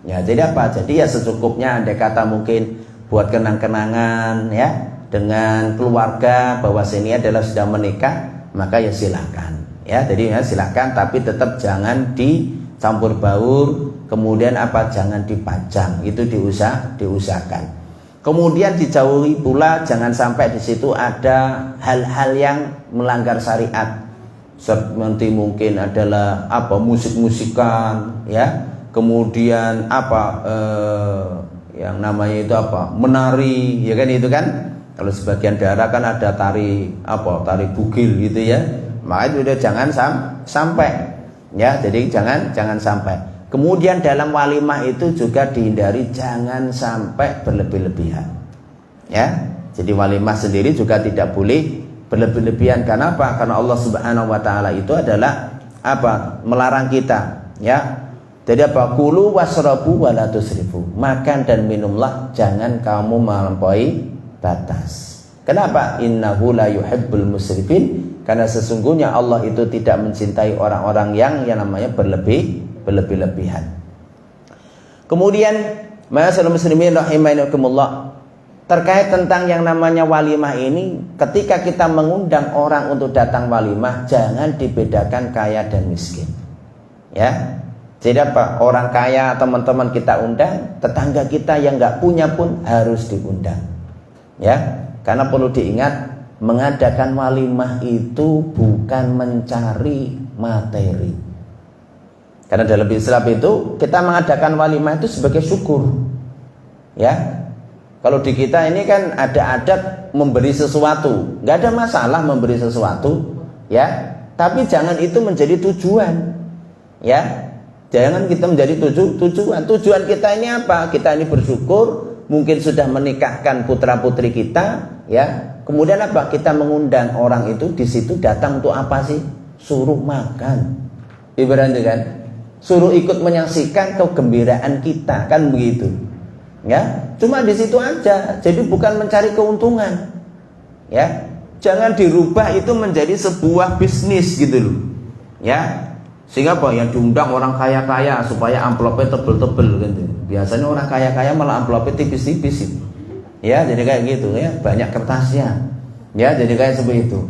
Ya, jadi apa? Jadi ya secukupnya, andai kata mungkin buat kenang-kenangan ya dengan keluarga bahwa ini adalah sudah menikah, maka ya silakan. Ya, jadi ya silakan, tapi tetap jangan dicampur baur, kemudian apa? Jangan dipajang. Itu diusahakan. Kemudian dijauhi pula jangan sampai di situ ada hal-hal yang melanggar syariat. Seperti mungkin adalah apa? Musik-musikan, ya. Kemudian apa yang namanya itu apa? Menari, ya kan itu kan. Kalau sebagian daerah kan ada tari bugil gitu ya. Maka itu udah jangan sampai. Ya, jadi jangan sampai. Kemudian dalam walimah itu juga dihindari jangan sampai berlebih-lebihan. Ya. Jadi walimah sendiri juga tidak boleh berlebih-lebihan. Karena apa? Karena Allah Subhanahu wa taala itu adalah apa? Melarang kita, ya. Jadi apa? Kulu wasrabu wala tusrifu. Makan dan minumlah, jangan kamu melampaui batas. Kenapa? Innahu la yuhibbul musrifin. Karena sesungguhnya Allah itu tidak mencintai orang-orang yang namanya berlebih-lebihan. Kemudian, ma'asyiral muslimin rahimakumullah, terkait tentang yang namanya walimah ini, ketika kita mengundang orang untuk datang walimah, jangan dibedakan kaya dan miskin. Ya. Jadi apa? Orang kaya teman-teman kita undang, tetangga kita yang nggak punya pun harus diundang. Ya, karena perlu diingat, mengadakan walimah itu bukan mencari materi. Karena dalam Islam itu kita mengadakan walimah itu sebagai syukur. Ya. Kalau di kita ini kan ada adat memberi sesuatu, nggak ada masalah memberi sesuatu, ya. Tapi jangan itu menjadi tujuan, ya. Jangan kita menjadi tujuan. Tujuan kita ini apa? Kita ini bersyukur, mungkin sudah menikahkan putra putri kita, ya. Kemudian apa? Kita mengundang orang itu di situ datang untuk apa sih? Suruh makan, ibaratnya kan. Suruh ikut menyaksikan kegembiraan kita, kan begitu. Ya, cuma di situ aja. Jadi bukan mencari keuntungan. Ya, jangan dirubah itu menjadi sebuah bisnis gitu loh. Ya, sehingga apa? Yang diundang orang kaya-kaya supaya amplopnya tebel-tebel gitu. Biasanya orang kaya-kaya malah amplopnya tipis-tipis gitu. Ya, jadi kayak gitu ya, banyak kertasnya. Ya, jadi kayak seperti itu.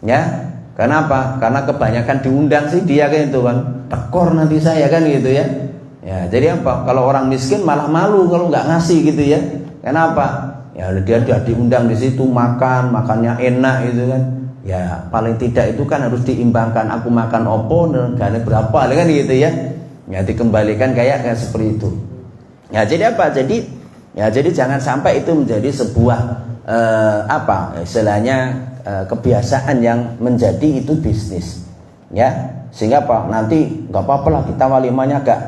Ya, kenapa? Karena kebanyakan diundang sih dia kayak itu kan. Tekor nanti saya kan gitu ya. Ya, jadi apa? Kalau orang miskin malah malu kalau nggak ngasih gitu ya. Kenapa? Ya dia diundang di situ makannya enak gitu kan. Ya paling tidak itu kan harus diimbangkan. Aku makan opo negane berapa kan gitu ya. Ya dikembalikan kayak seperti itu. Ya jadi apa? Jadi jangan sampai itu menjadi sebuah istilahnya kebiasaan yang menjadi itu bisnis. Ya, sehingga apa? Nanti nggak apa-apa lah kita walimahnya agak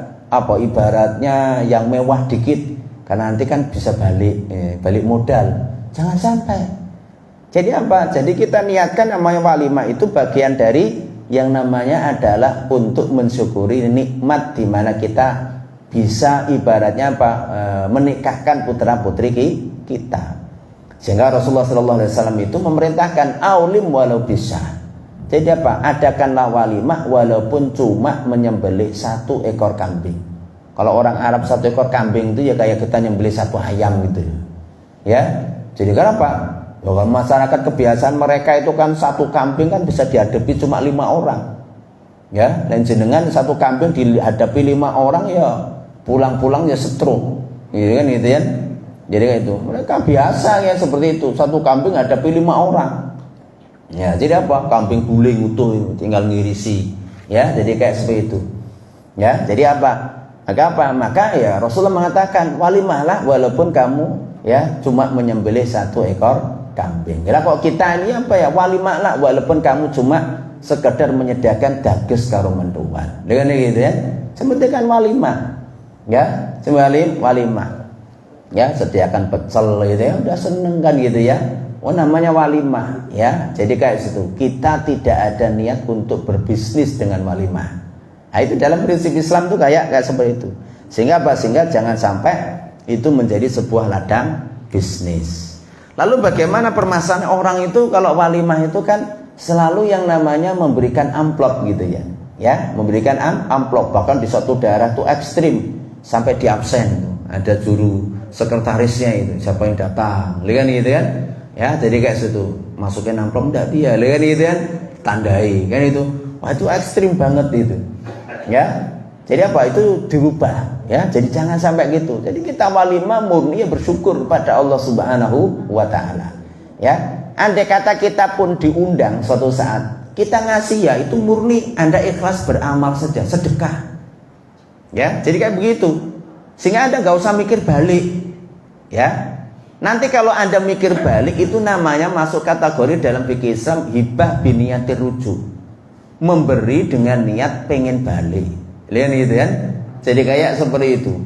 ibaratnya yang mewah dikit, karena nanti kan bisa balik modal. Jangan sampai. Jadi apa? Jadi kita niatkan namanya walimah itu bagian dari yang namanya adalah untuk mensyukuri nikmat di mana kita bisa ibaratnya menikahkan putra putri kita. Sehingga Rasulullah SAW itu memerintahkan aulim walau bisa. Jadi apa? Adakanlah walimah walaupun cuma menyembelih 1 ekor kambing. Kalau orang Arab 1 ekor kambing itu ya kayak kita nyembelih 1 ayam gitu. Ya. Jadi kenapa? Bahwa masyarakat kebiasaan mereka itu kan 1 kambing kan bisa dihadapi cuma 5 orang. Ya, dan jenengan 1 kambing dihadapi 5 orang ya pulang-pulang ya stroke. Gitu kan gitu ya. Jadi kayak itu. Mereka biasa ya seperti itu. 1 kambing hadapi 5 orang. Ya, jadi apa? Kambing guling utuh tinggal ngirisi. Ya, jadi kayak seperti itu. Ya, jadi apa? Maka ya Rasulullah mengatakan walimahlah walaupun kamu ya cuma menyembelih 1 ekor kambing. Kira kok kita ini walimahlah walaupun kamu cuma sekedar menyediakan dages karo mentuan. Dengan gitu ya. Seperti kan walimah. Ya, walimah. Ya, sediakan pecel gitu ya, udah seneng kan gitu ya. Oh namanya walimah ya. Jadi kayak situ kita tidak ada niat untuk berbisnis dengan walimah. Nah, itu dalam prinsip Islam tuh kayak seperti itu. Sehingga jangan sampai itu menjadi sebuah ladang bisnis. Lalu bagaimana permasalahan orang itu kalau walimah itu kan selalu yang namanya memberikan amplop gitu ya. Ya, memberikan amplop, bahkan di suatu daerah tuh ekstrim sampai di absen tuh. Ada juru sekretarisnya itu siapa yang datang. Lihat gitu kan. Ya, jadi kayak situ masukin amplop enggak dia, lihat gitu kan, tandai kan itu. Wah, itu ekstrim banget itu. Ya. Jadi apa? Itu dirubah, ya. Jadi jangan sampai gitu. Jadi kita walimah murni ya bersyukur kepada Allah Subhanahu wa taala. Ya. Andai kata kita pun diundang suatu saat, kita ngasih ya itu murni Anda ikhlas beramal saja, sedekah. Ya, jadi kayak begitu. Sehingga Anda enggak usah mikir balik. Ya. Nanti kalau Anda mikir balik itu namanya masuk kategori dalam fikih Islam hibah biniyatir rujuk. Memberi dengan niat pengen balik. Lihat gitu kan? Jadi kayak seperti itu.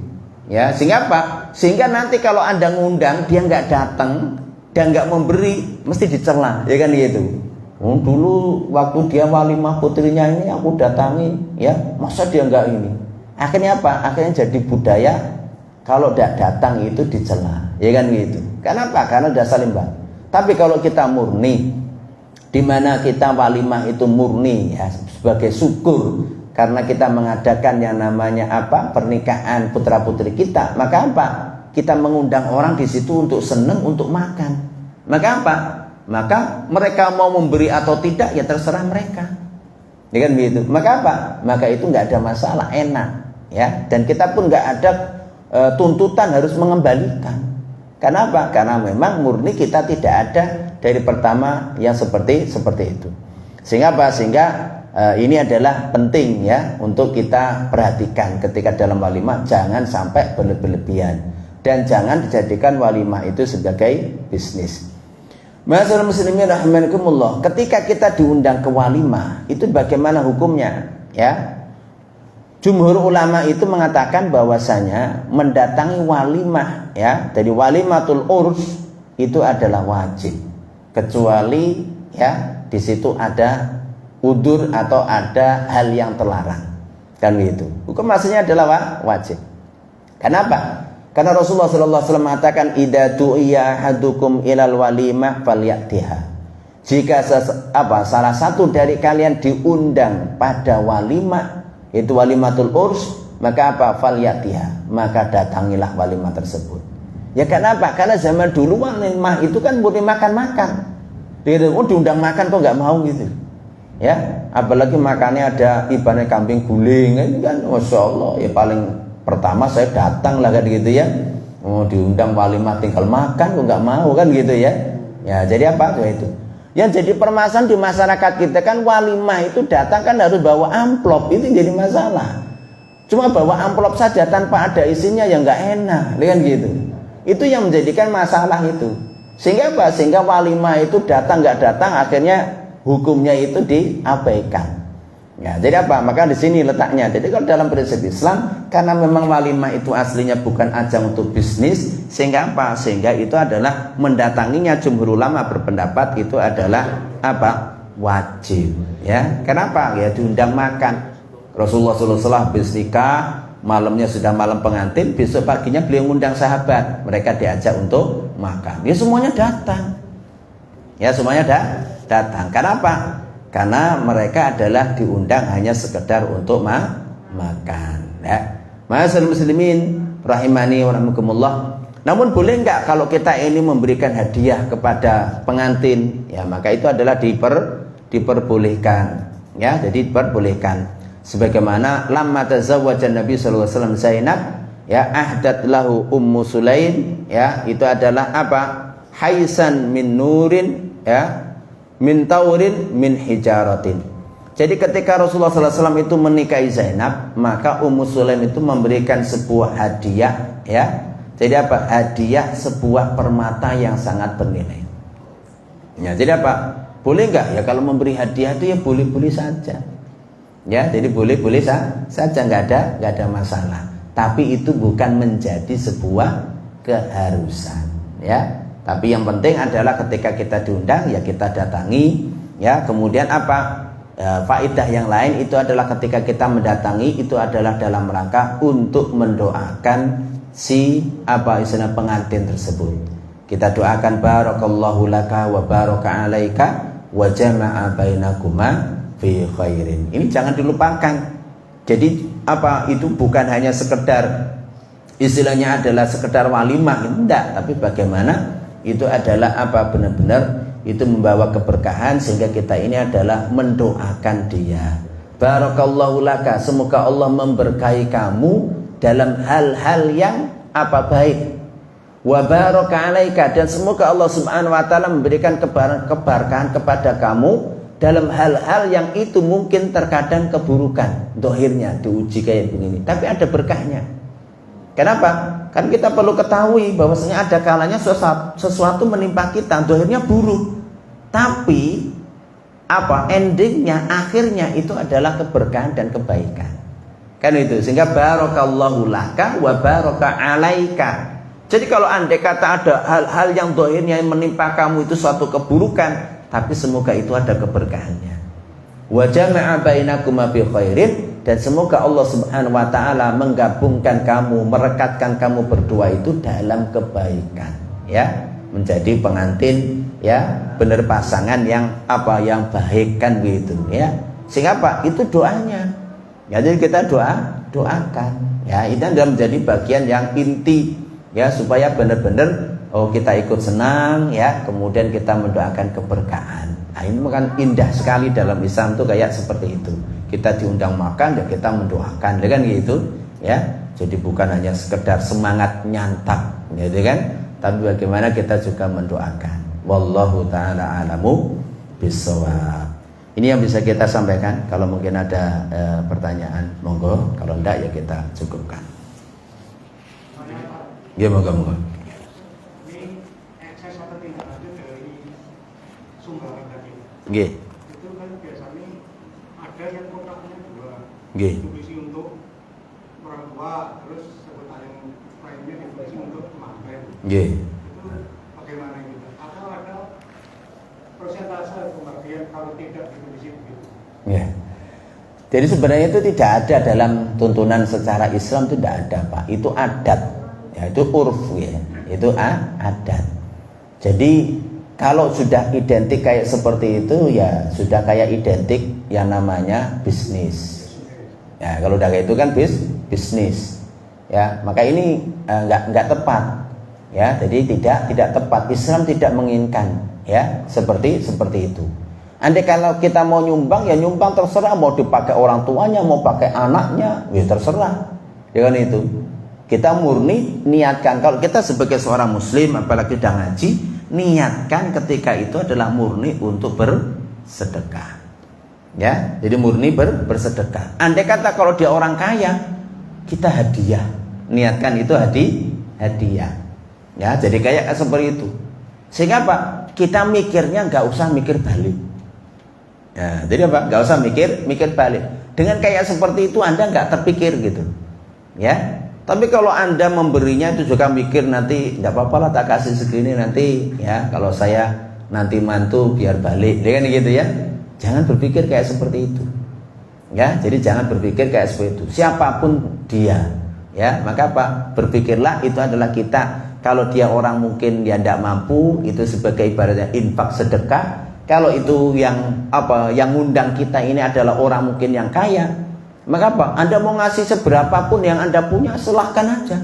Ya, sehingga apa? Sehingga nanti kalau Anda ngundang dia nggak datang dan nggak memberi, mesti dicela, ya kan gitu. Oh, dulu waktu dia walimah putrinya ini aku datangi, ya, masa dia nggak ini? Akhirnya apa? Akhirnya jadi budaya kalau tidak datang itu dicela, ya kan gitu. Kenapa? Karena udah saling bantu. Tapi kalau kita murni, di mana kita walimah itu murni ya sebagai syukur karena kita mengadakan yang namanya pernikahan putra putri kita, maka kita mengundang orang di situ untuk senang, untuk makan. Maka mereka mau memberi atau tidak ya terserah mereka, ya kan begitu. Maka itu nggak ada masalah, enak ya. Dan kita pun nggak ada tuntutan harus mengembalikan. Kenapa? Karena memang murni kita tidak ada dari pertama yang seperti itu. Sehingga ini adalah penting ya untuk kita perhatikan ketika dalam walimah, jangan sampai berlebihan dan jangan dijadikan walimah itu sebagai bisnis. Ma'asyiral muslimin rahimakumullah, ketika kita diundang ke walimah itu bagaimana hukumnya ya? Jumhur ulama itu mengatakan bahwasanya mendatangi walimah ya, jadi walimatul urs itu adalah wajib, kecuali ya di situ ada udur atau ada hal yang terlarang, kan begitu. Hukum aslinya adalah wajib. Kenapa? Karena Rasulullah SAW mengatakan idza tu'iya ahadukum ilal walimah falyatiha. Jika salah satu dari kalian diundang pada walimah, itu walimatul urs, maka apa? Falyatiha, maka datangilah walimah tersebut. Ya kenapa? Karena zaman dulu walimah itu kan boleh makan-makan. Diundang makan kok nggak mau gitu. Ya, apalagi makannya ada ibaratnya kambing guling, ini kan masya Allah ya, paling pertama saya datang lah kan gitu ya. Oh, diundang walimah tinggal makan kok nggak mau kan gitu ya. Ya jadi apa itu? Yang jadi permasalahan di masyarakat kita kan walimah itu datang kan harus bawa amplop, itu jadi masalah. Cuma bawa amplop saja tanpa ada isinya ya nggak enak, kan gitu. Itu yang menjadikan masalah itu. Sehingga apa? Sehingga walimah itu datang nggak datang akhirnya hukumnya itu diabaikan. Ya, jadi apa? Maka di sini letaknya. Jadi kalau dalam prinsip Islam, karena memang walimah itu aslinya bukan ajang untuk bisnis, sehingga apa? Sehingga itu adalah mendatanginya, jumhur ulama berpendapat itu adalah apa? Wajib. Ya, kenapa? Ya diundang makan. Rasulullah SAW habis nikah, malamnya sudah malam pengantin, besok paginya beliau mengundang sahabat, mereka diajak untuk makan. Ya semuanya datang. Ya semuanya datang. Kenapa? Karena mereka adalah diundang hanya sekedar untuk makan ya. Ma'asyiral muslimin rahimani wa rahimakumullah. Namun boleh enggak kalau kita ini memberikan hadiah kepada pengantin ya, maka itu adalah diperbolehkan ya, jadi diperbolehkan. Sebagaimana lamma tazawwaja Nabi sallallahu alaihi wasallam Zainab ya, ahdat lahu Ummu Sulaim ya, itu adalah apa? Haisan min nurin ya, min taurin min hijaratin. Jadi ketika Rasulullah SAW itu menikahi Zainab, maka Ummu Sulaim itu memberikan sebuah hadiah ya. Jadi apa? Hadiah sebuah permata yang sangat bernilai. Ya, jadi apa? Boleh enggak? Ya kalau memberi hadiah itu ya boleh-boleh saja. Ya, jadi boleh-boleh saja, enggak ada masalah. Tapi itu bukan menjadi sebuah keharusan, ya. Tapi yang penting adalah ketika kita diundang ya kita datangi ya. Kemudian apa? Faedah yang lain itu adalah ketika kita mendatangi itu adalah dalam rangka untuk mendoakan si istilah pengantin tersebut. Kita doakan barakallahu laka wa baraka alaika wa jama'a bainakuma fi khairin. Ini jangan dilupakan. Jadi itu bukan hanya sekedar istilahnya adalah sekedar walimah, enggak, tapi bagaimana itu adalah benar-benar itu membawa keberkahan sehingga kita ini adalah mendoakan dia. Barakallahu laka, semoga Allah memberkahi kamu dalam hal-hal yang baik. Wa baraka alaika, dan semoga Allah Subhanahu wa taala memberikan keberkahan kepada kamu dalam hal-hal yang itu mungkin terkadang keburukan. Dohirnya diuji kayak begini, tapi ada berkahnya. Kenapa? Kan kita perlu ketahui bahwasanya ada kalanya sesuatu menimpa kita, dohirnya buruk, tapi endingnya, akhirnya itu adalah keberkahan dan kebaikan. Kan itu, sehingga barakallahu laka wa baraka alaika. Jadi kalau andai kata ada hal-hal yang dohirnya menimpa kamu itu suatu keburukan, tapi semoga itu ada keberkahannya. Wa jama'a bainakuma fi khairin, dan semoga Allah Subhanahu wa taala menggabungkan kamu, merekatkan kamu berdua itu dalam kebaikan ya, menjadi pengantin ya, benar pasangan yang yang baik kan begitu ya. Sehingga itu doanya. Ya, jadi kita doakan ya, itu adalah menjadi bagian yang inti ya, supaya benar-benar kita ikut senang ya, kemudian kita mendoakan keberkahan. Nah, ini kan indah sekali dalam Islam tuh kayak seperti itu. Kita diundang makan dan kita mendoakan, kan gitu ya. Jadi bukan hanya sekedar semangat nyantap, gitu kan? Tapi bagaimana kita juga mendoakan. Wallahu taala alamu bisawab. Ini yang bisa kita sampaikan. Kalau mungkin ada pertanyaan, monggo. Kalau enggak ya kita cukupkan. Ya, monggo. Ini ekses atau tindak lanjut dari sumbangan tadi. Nggih. Itu kan biasanya ada yang kotaknya 2. Nggih. Diisi untuk orang tua, terus sebutan yang lainnya diisi untuk manten. Nggih. Itu bagaimana gitu? Atau ada persentase pembagian kalau tidak diisi begitu? Ya. Jadi sebenarnya itu tidak ada dalam tuntunan secara Islam, itu tidak ada, Pak. Itu adat. Ya, itu urf ya. Itu adat. Jadi kalau sudah identik kayak seperti itu ya sudah kayak identik yang namanya bisnis. Ya, kalau udah kayak itu kan bisnis. Ya, maka ini enggak tepat. Ya, jadi tidak tepat. Islam tidak menginginkan ya seperti itu. Andai kalau kita mau nyumbang ya nyumbang terserah, mau dipakai orang tuanya, mau pakai anaknya, ya terserah. Ya kan itu. Kita murni niatkan, kalau kita sebagai seorang muslim apalagi udah ngaji, niatkan ketika itu adalah murni untuk bersedekah. Ya, jadi murni bersedekah. Andai kata kalau dia orang kaya, kita hadiah. Niatkan itu hadiah. Ya, jadi kayak seperti itu. Sehingga apa? Kita mikirnya nggak usah mikir balik. Ya, jadi apa? Nggak usah mikir balik. Dengan kayak seperti itu Anda nggak terpikir gitu. Ya. Tapi kalau Anda memberinya itu juga mikir nanti nggak apa-apa lah tak kasih segini nanti ya kalau saya nanti mantu biar balik, ya kan gitu ya. Jangan berpikir kayak seperti itu. Ya, jadi jangan berpikir kayak seperti itu. Siapapun dia, ya, maka apa? Berpikirlah itu adalah kita. Kalau dia orang mungkin dia tidak mampu, itu sebagai ibaratnya infak sedekah. Kalau itu yang ngundang kita ini adalah orang mungkin yang kaya, maka apa? Anda mau ngasih seberapapun yang Anda punya, silahkan aja.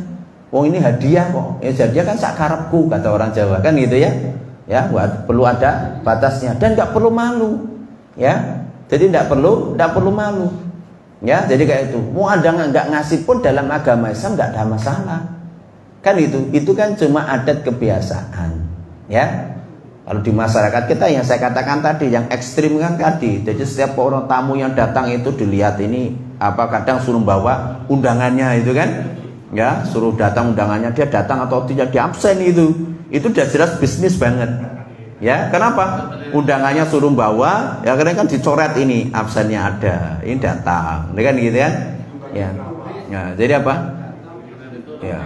Wong ini hadiah kok. Ya hadiah kan sakarepku kata orang Jawa kan gitu ya. Ya, perlu ada batasnya dan nggak perlu malu. Ya, jadi nggak perlu malu. Ya, jadi kayak itu. Mau Anda nggak ngasih pun dalam agama Islam nggak ada masalah. Kan itu kan cuma adat kebiasaan. Ya. Kalau di masyarakat kita yang saya katakan tadi, yang ekstrim kan tadi. Jadi setiap orang tamu yang datang itu dilihat ini kadang suruh bawa undangannya itu kan. Ya, suruh datang undangannya, dia datang atau tidak di absen itu. Itu udah jelas bisnis banget. Ya, kenapa? Undangannya suruh bawa, ya karena kan dicoret ini absennya ada. Ini datang. Ini kan gitu kan? Ya. Ya, jadi apa? Ya.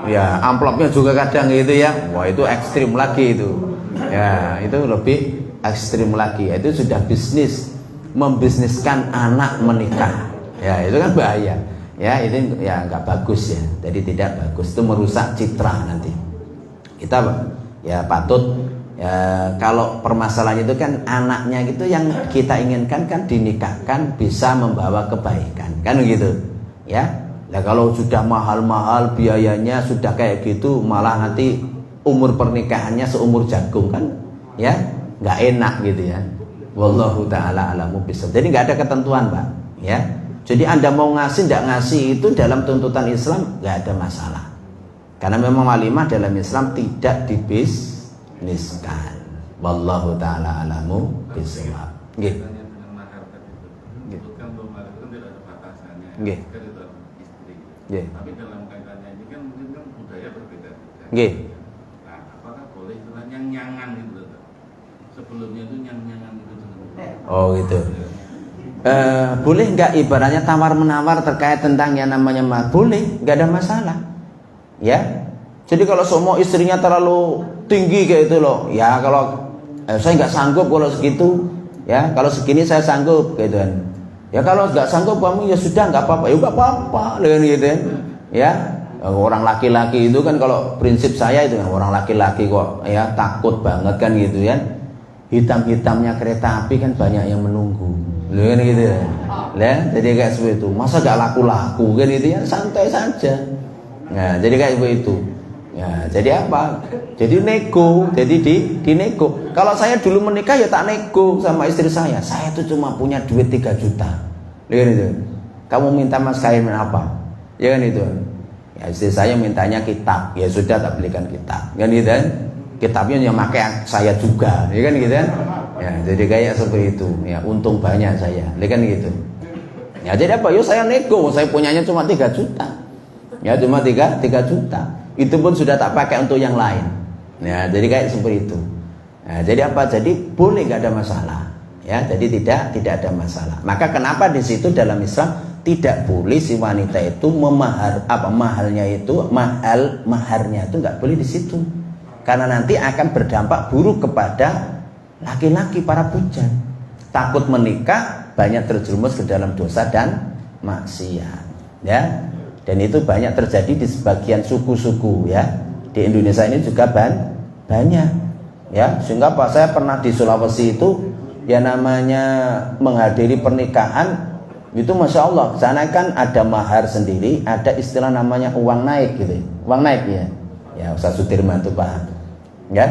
Ya, amplopnya juga kadang gitu ya. Wah, itu ekstrim lagi itu. Ya, itu lebih ekstrim lagi. Itu sudah bisnis, membisniskan anak menikah. Ya, itu kan bahaya. Ya, itu ya nggak bagus ya. Jadi tidak bagus. Itu merusak citra nanti. Kita ya patut ya, kalau permasalahan itu kan anaknya gitu yang kita inginkan kan dinikahkan bisa membawa kebaikan. Kan begitu. Ya. Nah kalau sudah mahal-mahal biayanya sudah kayak gitu, malah nanti umur pernikahannya seumur jagung kan, ya nggak enak gitu ya. Wallahu taala alamu bisawab. Jadi nggak ada ketentuan, Pak. Ya, jadi Anda mau ngasih nggak ngasih itu dalam tuntutan Islam nggak ada masalah. Karena memang walimah dalam Islam tidak dibisniskan. Wallahu taala alamu bisawab. Nggih. Nggih. Yeah. Tapi dalam kaitannya ini kan mungkin kan budaya berbeda-beda. Yeah. Nah, apakah boleh nyang-nyangan gitu? Sebelumnya itu nyang-nyangan itu dengan oh gitu. Boleh nggak ibaratnya tawar menawar terkait tentang yang namanya boleh, nggak ada masalah. Ya. Jadi kalau semua istrinya terlalu tinggi kayak itu loh, ya kalau saya nggak sanggup kalau segitu, ya kalau segini saya sanggup gitu kan. Ya kalau nggak sanggup kamu ya sudah nggak apa-apa, ya nggak apa-apa dengan gitu kan. Ya orang laki-laki itu kan kalau prinsip saya itu orang laki-laki kok ya takut banget kan gitu ya. Hitam-hitamnya kereta api kan banyak yang menunggu, kan gitu ya. Jadi kayak seperti itu. Masa nggak laku-laku kan gitu ya, santai saja. Nah jadi kayak begitu. Ya jadi apa? Jadi nego, jadi di nego. Kalau saya dulu menikah ya tak nego sama istri saya. Saya tuh cuma punya duit 3 juta. Ya kan itu. Kamu minta mas kawin apa? Ya kan itu. Ya istri saya mintanya kitab. Ya sudah tak belikan kitab. Kan gitu kan. Kitabnya yang pakai saya juga. Ya kan gitu kan. Ya, jadi kayak seperti itu. Ya, untung banyak saya. Kan gitu. Ya, jadi apa? Yo saya nego, saya punyanya cuma 3 juta. Ya, cuma 3 juta. Itu pun sudah tak pakai untuk yang lain. Ya, jadi kayak seperti itu. Nah, jadi apa? Jadi boleh, nggak ada masalah. Ya, jadi tidak ada masalah. Maka kenapa di situ dalam Islam tidak boleh si wanita itu maharnya itu maharnya itu nggak boleh di situ. Karena nanti akan berdampak buruk kepada laki-laki para bujang. Takut menikah, banyak terjerumus ke dalam dosa dan maksiat. Ya. Dan itu banyak terjadi di sebagian suku-suku ya. Di Indonesia ini juga banyak. Ya, sehingga Pak saya pernah di Sulawesi itu ya namanya menghadiri pernikahan itu Masya Allah, sana kan ada mahar sendiri, ada istilah namanya uang naik gitu. Uang naik ya. Ya, Ustaz Sudirman itu Pak. Ya.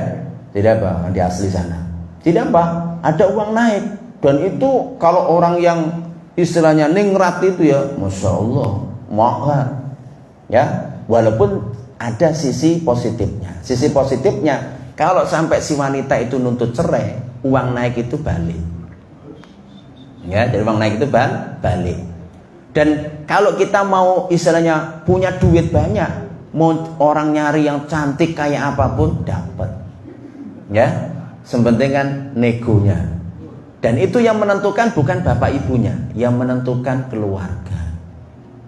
Tidak apa di asli sana. Tidak apa, ada uang naik. Dan itu kalau orang yang istilahnya ningrat itu ya Masya Allah mahal. Ya, walaupun ada sisi positifnya. Sisi positifnya kalau sampai si wanita itu nuntut cerai, uang naik itu balik. Ya, jadi uang naik itu balik. Dan kalau kita mau istilahnya punya duit banyak, mau orang nyari yang cantik kayak apapun dapat. Ya, sepenting kan negonya. Dan itu yang menentukan bukan bapak ibunya, yang menentukan keluarga.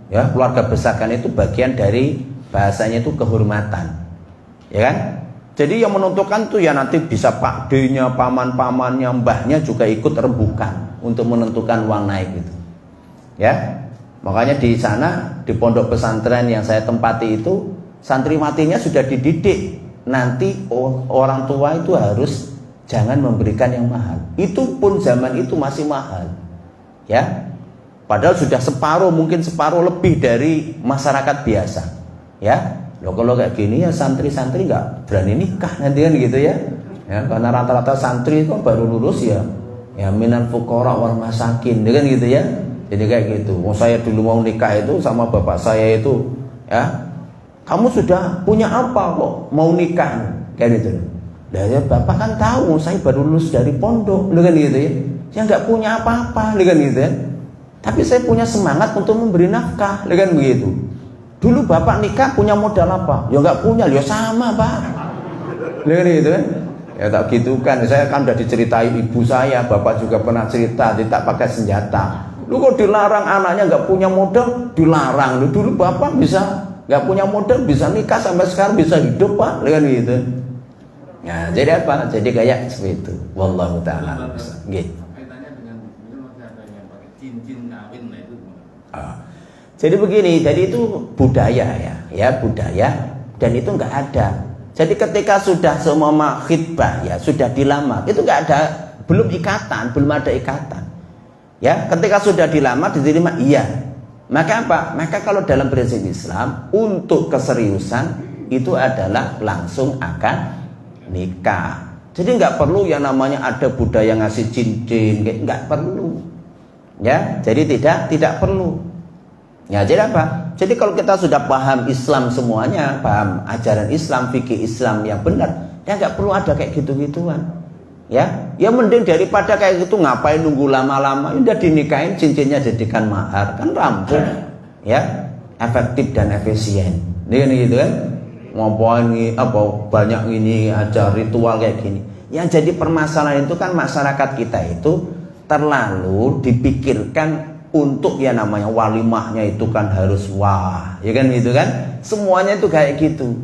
Ya, keluarga besar kan itu bagian dari bahasanya itu kehormatan. Ya kan? Jadi yang menentukan tuh ya nanti bisa Pak D-nya, paman-pamannya, mbahnya juga ikut rembukan untuk menentukan uang naik itu. Ya. Makanya di sana di pondok pesantren yang saya tempati itu santriwatinya sudah dididik. Nanti orang tua itu harus jangan memberikan yang mahal. Itu pun zaman itu masih mahal. Ya. Padahal sudah separuh, mungkin separuh lebih dari masyarakat biasa. Ya. Loh, kalau kayak gini ya santri-santri nggak berani nikah nanti kan gitu ya. Ya, karena rata-rata santri itu baru lulus ya minal fuqara wal masakin, kan gitu ya. Jadi kayak gitu. Saya dulu mau nikah itu sama bapak saya itu, ya, kamu sudah punya apa kok mau nikah? Kayak gitu. Nah, ya bapak kan tahu saya baru lulus dari pondok, kan gitu ya. Saya nggak punya apa-apa, kan gitu ya. Tapi saya punya semangat untuk memberi nafkah, kan begitu. Dulu bapak nikah punya modal apa? Ya nggak punya, ya sama Pak. Kan gitu kan? Ya tak gitu kan. Saya kan udah diceritain ibu saya, bapak juga pernah cerita, dia tak pakai senjata. Lu kok dilarang anaknya nggak punya modal, dilarang. Lu dulu bapak bisa nggak punya modal, bisa nikah sampai sekarang bisa hidup Pak, kan gitu. Nah, jadi apa? Jadi kayak seperti itu. Wallahu taala. Gitu. Kaitannya dengan masih ada yang pakai cincin kawin lah itu. Jadi begini, jadi itu budaya ya budaya, dan itu nggak ada. Jadi ketika sudah semua khitbah ya sudah dilamar, itu nggak ada, belum ada ikatan. Ya, ketika sudah dilamar diterima, iya. Maka apa? Maka kalau dalam prinsip Islam untuk keseriusan itu adalah langsung akad nikah. Jadi nggak perlu yang namanya ada budaya ngasih cincin, nggak perlu. Ya, jadi tidak perlu. Ya, jadi apa? Jadi kalau kita sudah paham Islam semuanya, paham ajaran Islam, fikih Islam yang benar, ya nggak perlu ada kayak gitu-gituan. Ya mending daripada kayak gitu ngapain nunggu lama-lama, udah dinikahin cincinnya jadikan mahar, kan rampung. Ya, efektif dan efisien. Ini gitu kan? Ngapain banyak ini aja ritual kayak gini. Yang jadi permasalahan itu kan masyarakat kita itu terlalu dipikirkan untuk ya namanya walimahnya itu kan harus wah, ya kan gitu kan, semuanya itu kayak gitu.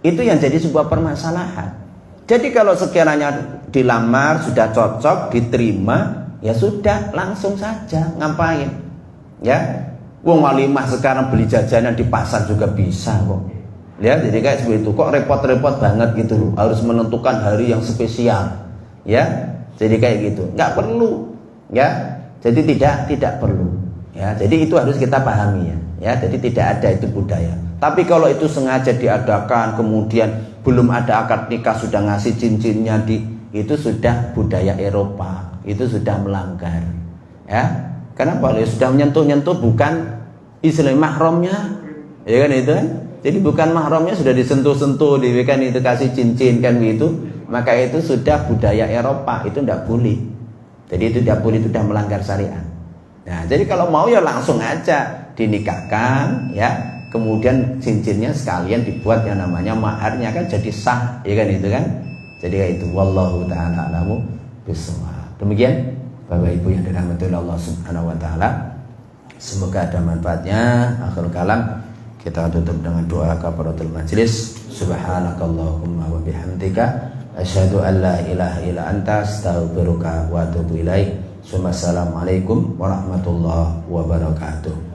Itu yang jadi sebuah permasalahan. Jadi kalau sekiranya dilamar sudah cocok, diterima, ya sudah langsung saja, ngapain? Ya, wong walimah sekarang beli jajanan di pasar juga bisa kok. Ya, jadi kayak seperti itu. Kok repot-repot banget gitu loh, harus menentukan hari yang spesial. Ya, jadi kayak gitu, nggak perlu. Ya. Jadi tidak perlu. Ya, jadi itu harus kita pahami ya. Jadi tidak ada itu budaya. Tapi kalau itu sengaja diadakan, kemudian belum ada akad nikah sudah ngasih cincinnya itu sudah budaya Eropa. Itu sudah melanggar. Ya. Kenapa? Ya, sudah menyentuh-nyentuh bukan istilah mahramnya. Ya kan itu kan? Jadi bukan mahramnya sudah disentuh-sentuh, diberikan itu kasih cincin kan begitu. maka itu sudah budaya Eropa, itu tidak boleh. Jadi itu tidak boleh, itu sudah melanggar syariat. Nah, jadi kalau mau ya langsung aja dinikahkan ya, kemudian cincinnya sekalian dibuat yang namanya maharnya, kan jadi sah, ya kan itu kan. Jadi itu wallahu taala alamu bisawab. Demikian Bapak Ibu yang dirahmati Allah Subhanahu wa taala. Semoga ada manfaatnya. Akhirul kalam kita tutup dengan doa kafaratul majlis. Subhanakallahumma wa bihamdika asyhadu an la ilaha illa anta astaghfiruka wa atubu ilaik. Assalamualaikum warahmatullahi wabarakatuh.